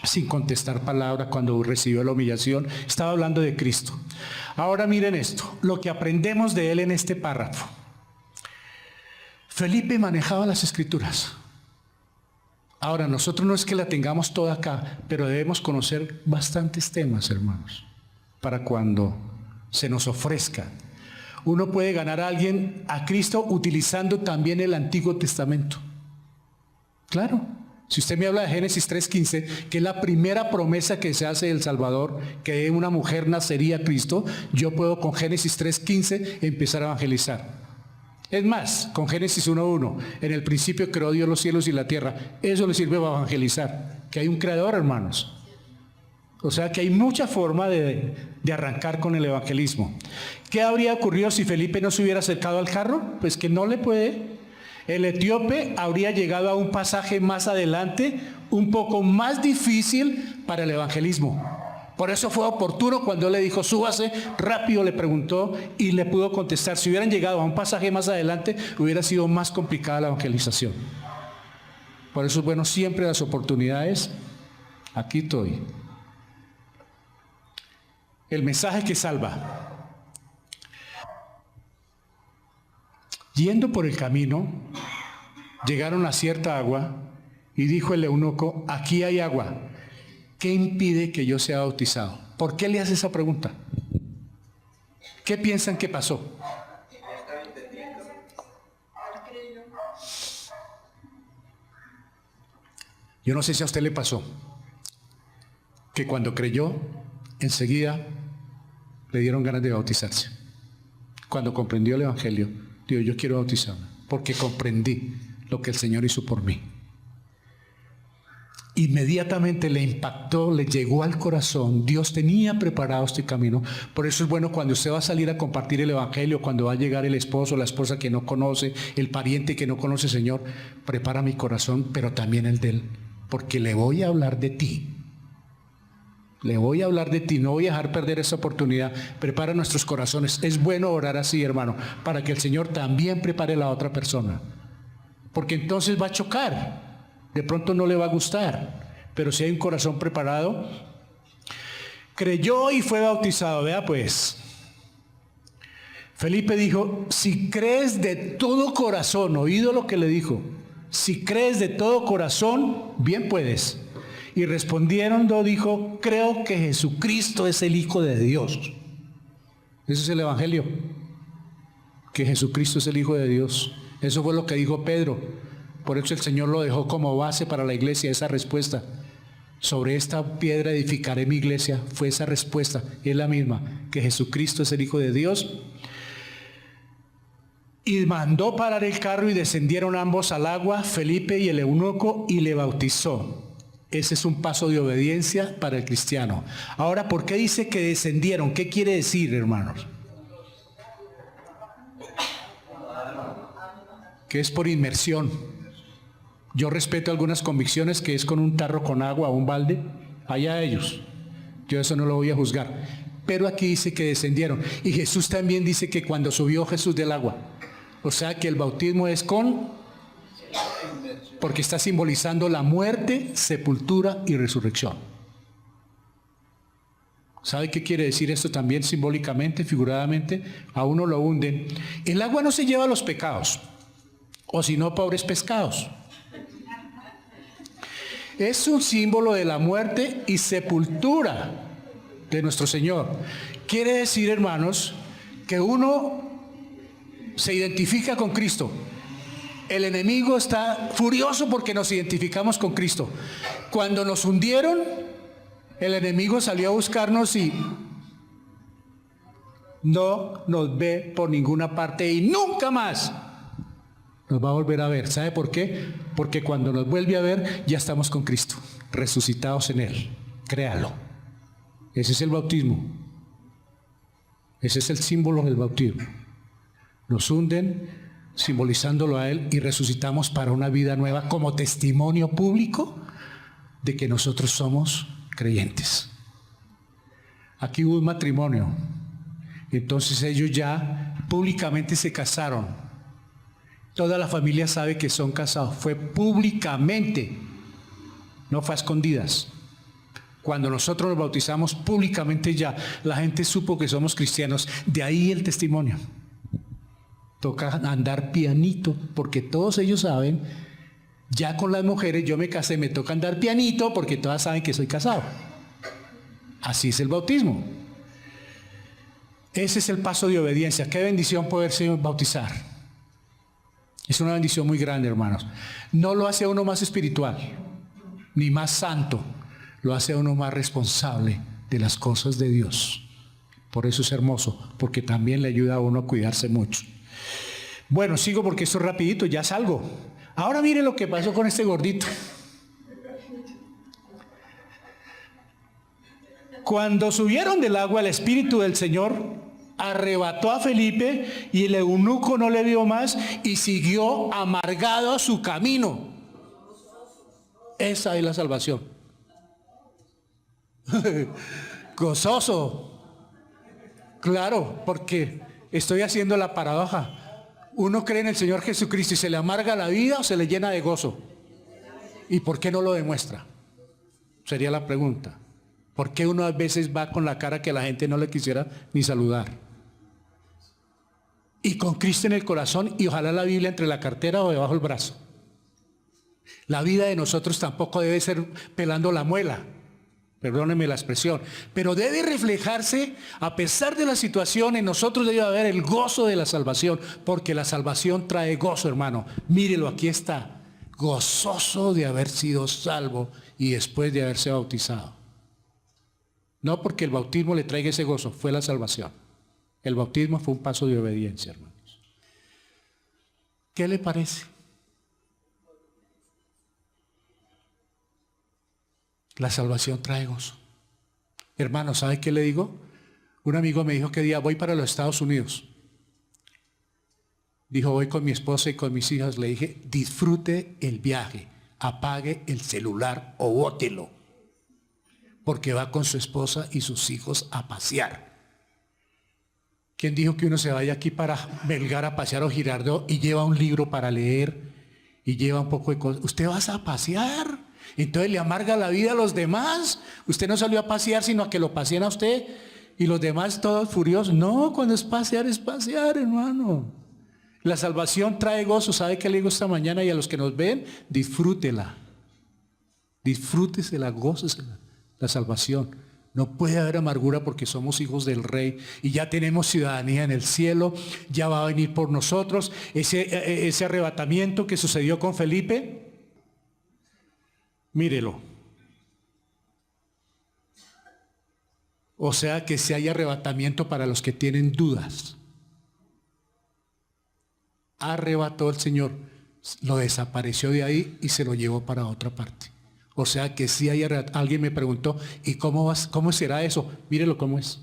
sin contestar palabra, cuando recibió la humillación. Estaba hablando de Cristo. Ahora miren esto, lo que aprendemos de él en este párrafo. Felipe manejaba las escrituras. Ahora, nosotros no es que la tengamos toda acá, pero debemos conocer bastantes temas, hermanos, para cuando se nos ofrezca. Uno puede ganar a alguien a Cristo utilizando también el Antiguo Testamento. Claro. Si usted me habla de Génesis 3:15, que es la primera promesa que se hace del Salvador, que de una mujer nacería Cristo, yo puedo con Génesis 3:15 empezar a evangelizar. Es más, con Génesis 1:1, en el principio creó Dios los cielos y la tierra. Eso le sirve para evangelizar, que hay un creador, hermanos. O sea que hay mucha forma de arrancar con el evangelismo. ¿Qué habría ocurrido si Felipe no se hubiera acercado al carro? Pues que no le puede. El etíope habría llegado a un pasaje más adelante, un poco más difícil para el evangelismo. Por eso fue oportuno cuando él le dijo, súbase, rápido le preguntó y le pudo contestar. Si hubieran llegado a un pasaje más adelante, hubiera sido más complicada la evangelización. Por eso es bueno siempre las oportunidades. Aquí estoy. El mensaje que salva. Yendo por el camino, llegaron a cierta agua y dijo el eunuco, aquí hay agua. ¿Qué impide que yo sea bautizado? ¿Por qué le hace esa pregunta? ¿Qué piensan que pasó? Yo no sé si a usted le pasó, que cuando creyó, enseguida le dieron ganas de bautizarse. Cuando comprendió el Evangelio, dijo, yo quiero bautizarme, porque comprendí lo que el Señor hizo por mí. Inmediatamente le impactó, le llegó al corazón. Dios tenía preparado este camino. Por eso es bueno cuando usted va a salir a compartir el Evangelio, cuando va a llegar el esposo o la esposa que no conoce, el pariente que no conoce, Señor, prepara mi corazón, pero también el de él, porque le voy a hablar de ti. Le voy a hablar de ti, no voy a dejar perder esa oportunidad. Prepara nuestros corazones. Es bueno orar así, hermano, para que el Señor también prepare a la otra persona. Porque entonces va a chocar. De pronto no le va a gustar. Pero si hay un corazón preparado, creyó y fue bautizado. Vea pues. Felipe dijo, si crees de todo corazón, oído lo que le dijo, si crees de todo corazón, bien puedes. Y respondiendo dijo, creo que Jesucristo es el Hijo de Dios. Ese es el Evangelio, que Jesucristo es el Hijo de Dios. Eso fue lo que dijo Pedro. Por eso el Señor lo dejó como base para la iglesia, esa respuesta. Sobre esta piedra edificaré mi iglesia. Fue esa respuesta, es la misma, que Jesucristo es el Hijo de Dios. Y mandó parar el carro y descendieron ambos al agua, Felipe y el eunuco, y le bautizó. Ese es un paso de obediencia para el cristiano. Ahora, ¿por qué dice que descendieron? ¿Qué quiere decir, hermanos? Que es por inmersión. Yo respeto algunas convicciones que es con un tarro con agua o un balde, allá ellos. Yo eso no lo voy a juzgar. Pero aquí dice que descendieron. Y Jesús también dice que cuando subió Jesús del agua. O sea que el bautismo es porque está simbolizando la muerte, sepultura y resurrección. ¿Sabe qué quiere decir esto también simbólicamente, figuradamente? A uno lo hunden. El agua no se lleva los pecados, o si no, pobres pescados. Es un símbolo de la muerte y sepultura de nuestro Señor. Quiere decir, hermanos, que uno se identifica con Cristo. El enemigo está furioso porque nos identificamos con Cristo. Cuando nos hundieron, el enemigo salió a buscarnos y no nos ve por ninguna parte y nunca más nos va a volver a ver. ¿Sabe por qué? Porque cuando nos vuelve a ver, ya estamos con Cristo, resucitados en Él. Créalo. Ese es el bautismo. Ese es el símbolo del bautismo. Nos hunden, simbolizándolo a Él, y resucitamos para una vida nueva como testimonio público de que nosotros somos creyentes. Aquí hubo un matrimonio. Entonces ellos ya públicamente se casaron. Toda la familia sabe que son casados. Fue públicamente, no fue a escondidas. Cuando nosotros nos bautizamos públicamente ya, la gente supo que somos cristianos. De ahí el testimonio. Toca andar pianito, porque todos ellos saben, ya con las mujeres, yo me casé, me toca andar pianito, porque todas saben que soy casado. Así es el bautismo. Ese es el paso de obediencia. Qué bendición poderse bautizar. Es una bendición muy grande, hermanos. No lo hace a uno más espiritual, ni más santo. Lo hace a uno más responsable de las cosas de Dios. Por eso es hermoso, porque también le ayuda a uno a cuidarse mucho. Bueno, sigo porque esto es rapidito, ya salgo. Ahora mire lo que pasó con este gordito. Cuando subieron del agua, el Espíritu del Señor arrebató a Felipe y el eunuco no le vio más y siguió amargado su camino. Esa es la salvación. Gozoso. Claro, porque estoy haciendo la paradoja. Uno cree en el Señor Jesucristo y se le amarga la vida o se le llena de gozo. ¿Y por qué no lo demuestra? Sería la pregunta. ¿Por qué uno a veces va con la cara que la gente no le quisiera ni saludar? Y con Cristo en el corazón y ojalá la Biblia entre la cartera o debajo del brazo. La vida de nosotros tampoco debe ser pelando la muela. Perdónenme la expresión. Pero debe reflejarse, a pesar de la situación, en nosotros debe haber el gozo de la salvación. Porque la salvación trae gozo, hermano. Mírelo, aquí está. gozoso de haber sido salvo y después de haberse bautizado. No porque el bautismo le traiga ese gozo, fue la salvación. El bautismo fue un paso de obediencia, hermanos. ¿Qué le parece? La salvación trae gozo. Hermano, ¿sabe qué le digo? Un amigo me dijo que día voy para los Estados Unidos. Dijo, voy con mi esposa y con mis hijas. Le dije, disfrute el viaje, apague el celular o bótelo, porque va con su esposa y sus hijos a pasear. ¿Quién dijo que uno se vaya aquí para Melgar a pasear o Girardot y lleva un libro para leer y lleva un poco de cosas? Usted va a pasear, entonces le amarga la vida a los demás. Usted no salió a pasear sino a que lo paseen a usted y los demás todos furiosos. No, cuando es pasear, hermano. La salvación trae gozo. ¿Sabe qué le digo esta mañana? Y a los que nos ven, disfrútela. Disfrútesela, gócesela. La salvación. No puede haber amargura porque somos hijos del Rey y ya tenemos ciudadanía en el cielo. Ya va a venir por nosotros. Ese arrebatamiento que sucedió con Felipe, mírelo. O sea que si hay arrebatamiento para los que tienen dudas. Arrebató el Señor, lo desapareció de ahí y se lo llevó para otra parte. O sea que si hay arrebatamiento. Alguien me preguntó, ¿y cómo será eso? Mírelo cómo es.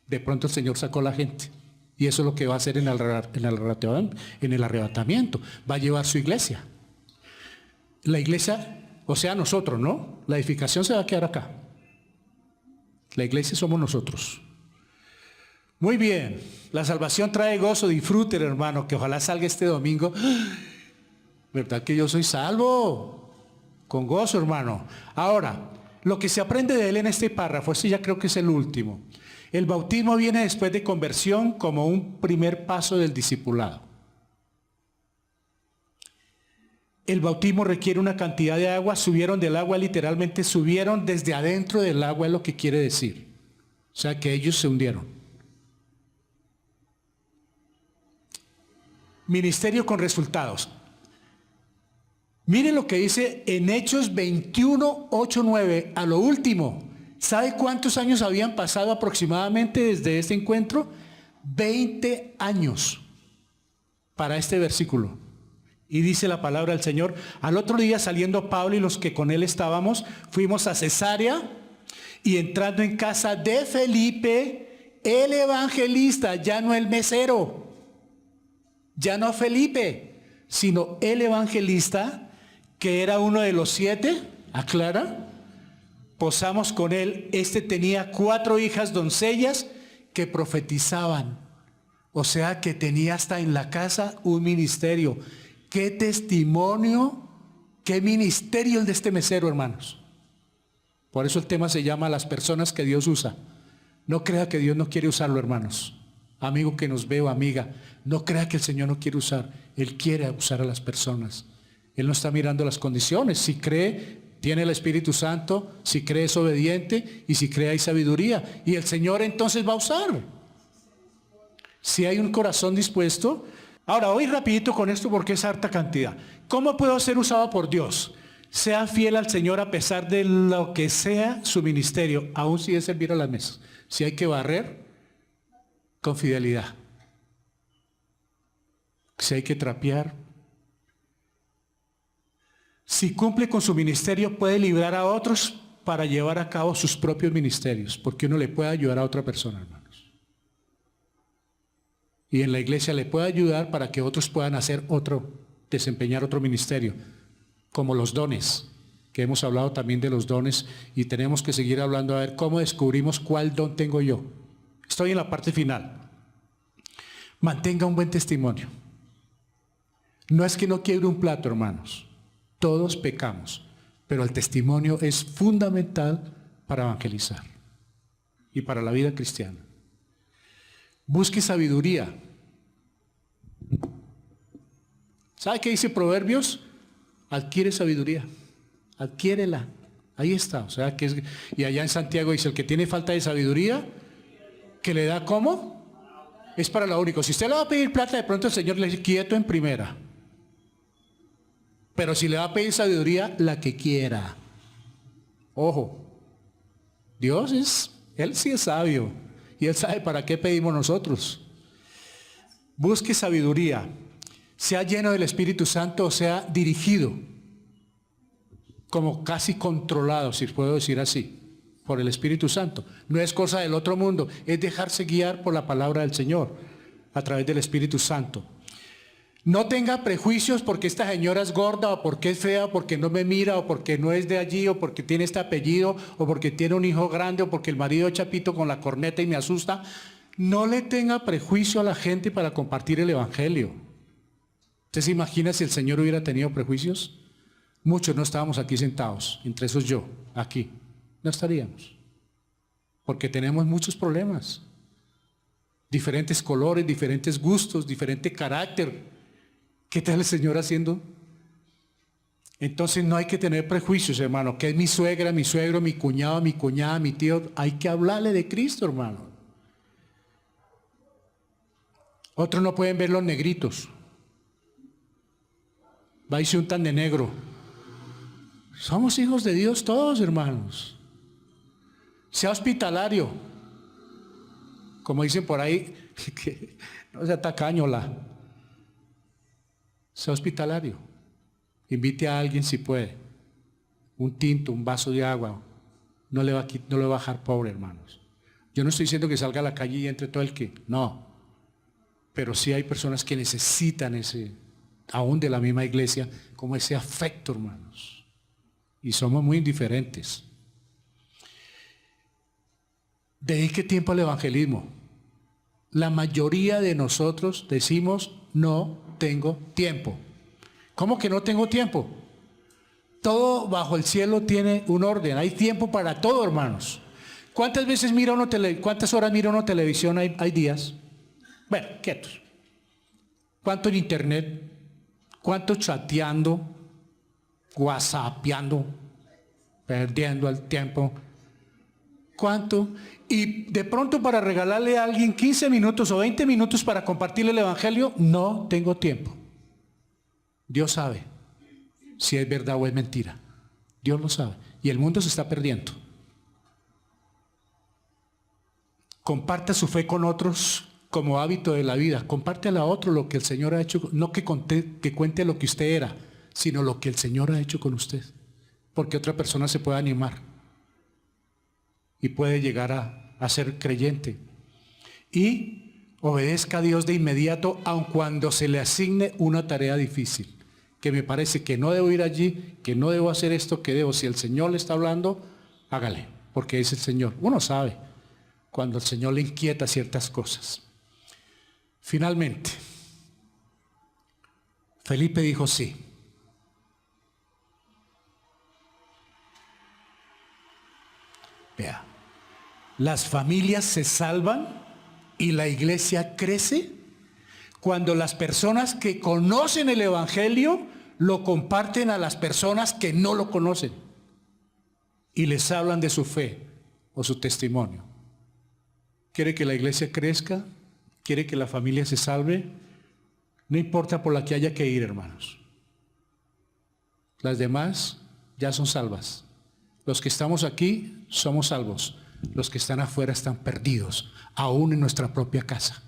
De pronto el Señor sacó a la gente. Y eso es lo que va a hacer en el arrebatamiento. Va a llevar su iglesia. La iglesia, o sea nosotros, ¿no? La edificación se va a quedar acá. La iglesia somos nosotros. Muy bien, la salvación trae gozo, disfruten, hermano, que ojalá salga este domingo. ¿Verdad que yo soy salvo? Con gozo, hermano. Ahora, lo que se aprende de él en este párrafo, este ya creo que es el último. El bautismo viene después de conversión como un primer paso del discipulado. El bautismo requiere una cantidad de agua, subieron del agua, literalmente subieron desde adentro del agua, es lo que quiere decir. O sea que ellos se hundieron. Ministerio con resultados. Miren lo que dice en Hechos 21, 8, 9, a lo último. ¿Sabe cuántos años habían pasado aproximadamente desde este encuentro? 20 años para este versículo. Y dice la palabra del Señor, al otro día saliendo Pablo y los que con él estábamos, fuimos a Cesarea y entrando en casa de Felipe, el evangelista, ya no el mesero, ya no Felipe, sino el evangelista, que era uno de los 7, aclara, posamos con él. Este tenía 4 hijas doncellas que profetizaban, o sea que tenía hasta en la casa un ministerio. Qué testimonio, qué ministerio el de este mesero, hermanos. Por eso el tema se llama las personas que Dios usa. No crea que Dios no quiere usarlo, hermanos. Amigo que nos ve o amiga, no crea que el Señor no quiere usar. Él quiere usar a las personas. Él no está mirando las condiciones. Si cree, tiene el Espíritu Santo. Si cree, es obediente. Y si cree, hay sabiduría. Y el Señor entonces va a usar. Si hay un corazón dispuesto. Ahora, voy rapidito con esto porque es harta cantidad. ¿Cómo puedo ser usado por Dios? Sea fiel al Señor a pesar de lo que sea su ministerio, aun si es servir a las mesas. Si hay que barrer, con fidelidad. Si hay que trapear. Si cumple con su ministerio, puede librar a otros para llevar a cabo sus propios ministerios, porque uno le puede ayudar a otra persona, hermanos. Y en la iglesia le puede ayudar para que otros puedan desempeñar otro ministerio, como los dones, que hemos hablado también de los dones y tenemos que seguir hablando a ver cómo descubrimos cuál don tengo yo. Estoy en la parte final. Mantenga un buen testimonio. No es que no quiebre un plato, hermanos. Todos pecamos, pero el testimonio es fundamental para evangelizar y para la vida cristiana. Busque sabiduría. ¿Sabe qué dice Proverbios? Adquiere sabiduría. Adquiérela. Ahí está. O sea, y allá en Santiago dice, el que tiene falta de sabiduría, que le da ¿cómo? Es para lo único. Si usted le va a pedir plata, de pronto el Señor le dice, quieto en primera. Pero si le va a pedir sabiduría, la que quiera. Ojo, Él sí es sabio y Él sabe para qué pedimos nosotros. Busque sabiduría, sea lleno del Espíritu Santo o sea dirigido, como casi controlado, si puedo decir así, por el Espíritu Santo. No es cosa del otro mundo, es dejarse guiar por la palabra del Señor a través del Espíritu Santo. No tenga prejuicios porque esta señora es gorda, o porque es fea, o porque no me mira, o porque no es de allí, o porque tiene este apellido, o porque tiene un hijo grande, o porque el marido echa pito con la corneta y me asusta. No le tenga prejuicio a la gente para compartir el Evangelio. ¿Usted se imagina si el Señor hubiera tenido prejuicios? Muchos no estábamos aquí sentados, entre esos yo, aquí. No estaríamos. Porque tenemos muchos problemas. Diferentes colores, diferentes gustos, diferente carácter. ¿Qué tal el Señor haciendo? Entonces no hay que tener prejuicios, hermano. Que es mi suegra, mi suegro, mi cuñado, mi cuñada, mi tío. Hay que hablarle de Cristo, hermano. Otros no pueden ver los negritos. Va y se untan de negro. Somos hijos de Dios todos, hermanos. Sea hospitalario. Como dicen por ahí, que no sea tacañola. Sea hospitalario. Invite a alguien si puede. Un tinto, un vaso de agua. No le va a bajar pobre, hermanos. Yo no estoy diciendo que salga a la calle y entre todo el que. No. Pero sí hay personas que necesitan ese, aún de la misma iglesia, como ese afecto, hermanos. Y somos muy indiferentes. Dedique tiempo al evangelismo. La mayoría de nosotros decimos, no tengo tiempo. ¿Cómo que no tengo tiempo? Todo bajo el cielo tiene un orden. Hay tiempo para todo, hermanos. ¿Cuántas horas mira uno televisión hay días? Bueno, quietos. ¿Cuánto en internet? ¿Cuánto chateando? WhatsAppeando, perdiendo el tiempo. ¿Cuánto? Y de pronto para regalarle a alguien 15 minutos o 20 minutos para compartirle el Evangelio, no tengo tiempo. Dios sabe si es verdad o es mentira. Dios lo sabe. Y el mundo se está perdiendo. Comparta su fe con otros como hábito de la vida. Compártele a otro lo que el Señor ha hecho. No que cuente lo que usted era, sino lo que el Señor ha hecho con usted. Porque otra persona se puede animar y puede llegar a ser creyente. Y obedezca a Dios de inmediato, aun cuando se le asigne una tarea difícil. Que me parece que no debo ir allí, que no debo hacer esto, que debo. Si el Señor le está hablando, hágale, porque es el Señor. Uno sabe cuando el Señor le inquieta ciertas cosas. Finalmente, Felipe dijo sí. Vea, las familias se salvan y la iglesia crece cuando las personas que conocen el Evangelio lo comparten a las personas que no lo conocen y les hablan de su fe o su testimonio. ¿Quiere que la iglesia crezca? ¿Quiere que la familia se salve? No importa por la que haya que ir, hermanos. Las demás ya son salvas. Los que estamos aquí somos salvos. Los que están afuera están perdidos, aún en nuestra propia casa.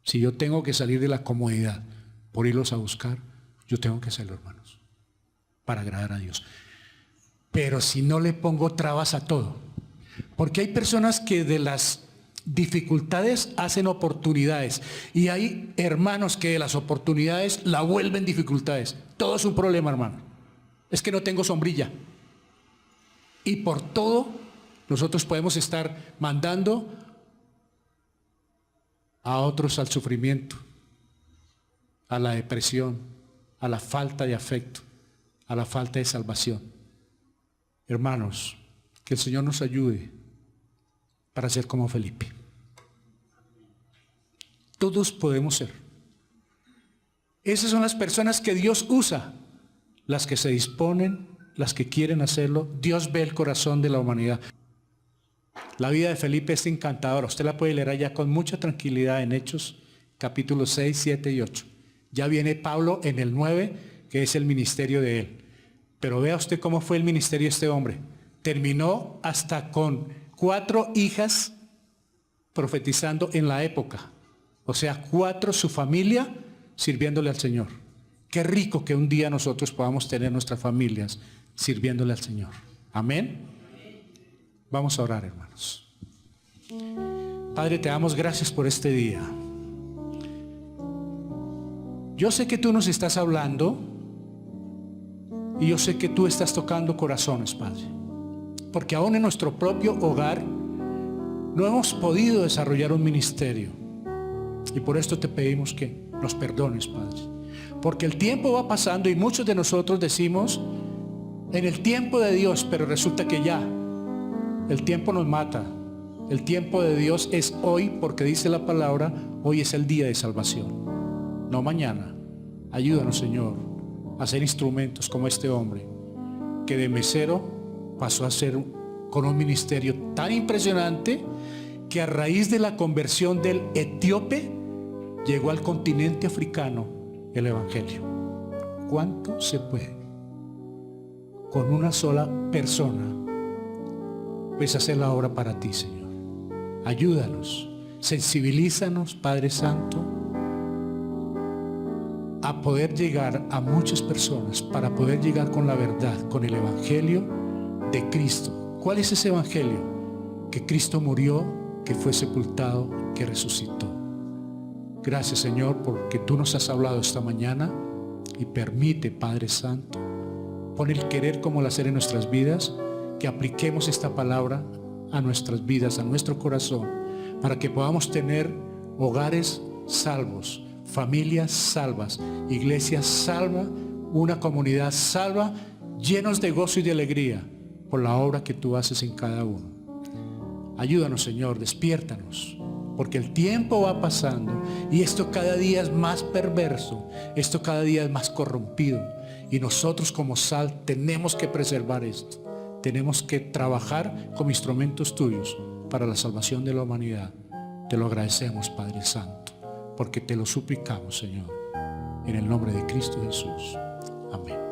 Si yo tengo que salir de la comodidad por irlos a buscar, yo tengo que hacerlo, hermanos, para agradar a Dios. Pero si no le pongo trabas a todo, porque hay personas que de las dificultades hacen oportunidades, y hay hermanos que de las oportunidades la vuelven dificultades. Todo es un problema, hermano. Es que no tengo sombrilla. Y por todo nosotros podemos estar mandando a otros al sufrimiento, a la depresión, a la falta de afecto, a la falta de salvación. Hermanos, que el Señor nos ayude para ser como Felipe. Todos podemos ser. Esas son las personas que Dios usa, las que se disponen, las que quieren hacerlo. Dios ve el corazón de la humanidad. La vida de Felipe es encantadora. Usted la puede leer allá con mucha tranquilidad en Hechos, capítulos 6, 7 y 8. Ya viene Pablo en el 9, que es el ministerio de él. Pero vea usted cómo fue el ministerio de este hombre. Terminó hasta con 4 hijas profetizando en la época. O sea, 4 su familia sirviéndole al Señor. Qué rico que un día nosotros podamos tener nuestras familias sirviéndole al Señor. Amén. Vamos a orar, hermanos. Padre, te damos gracias por este día. Yo sé que tú nos estás hablando y yo sé que tú estás tocando corazones, Padre. Porque aún en nuestro propio hogar no hemos podido desarrollar un ministerio. Y por esto te pedimos que nos perdones, Padre. Porque el tiempo va pasando y muchos de nosotros decimos, en el tiempo de Dios, pero resulta que ya, el tiempo nos mata. El tiempo de Dios es hoy, porque dice la palabra, hoy es el día de salvación, no mañana. Ayúdanos, Señor, a ser instrumentos como este hombre, que de mesero pasó a ser con un ministerio tan impresionante, que a raíz de la conversión del etíope, llegó al continente africano el evangelio. ¿Cuánto se puede con una sola persona pues hacer la obra para ti, Señor? Ayúdanos, sensibilízanos, Padre Santo, a poder llegar a muchas personas, para poder llegar con la verdad, con el evangelio de Cristo. ¿Cuál es ese evangelio? Que Cristo murió, que fue sepultado, que resucitó. Gracias, Señor, porque tú nos has hablado esta mañana y permite, Padre Santo, pon el querer como el hacer en nuestras vidas, que apliquemos esta palabra a nuestras vidas, a nuestro corazón, para que podamos tener hogares salvos, familias salvas, iglesias salvas, una comunidad salva, llenos de gozo y de alegría por la obra que tú haces en cada uno. Ayúdanos, Señor, despiértanos, porque el tiempo va pasando y esto cada día es más perverso, esto cada día es más corrompido, y nosotros como sal tenemos que preservar esto. Tenemos que trabajar como instrumentos tuyos para la salvación de la humanidad. Te lo agradecemos, Padre Santo, porque te lo suplicamos, Señor, en el nombre de Cristo Jesús. Amén.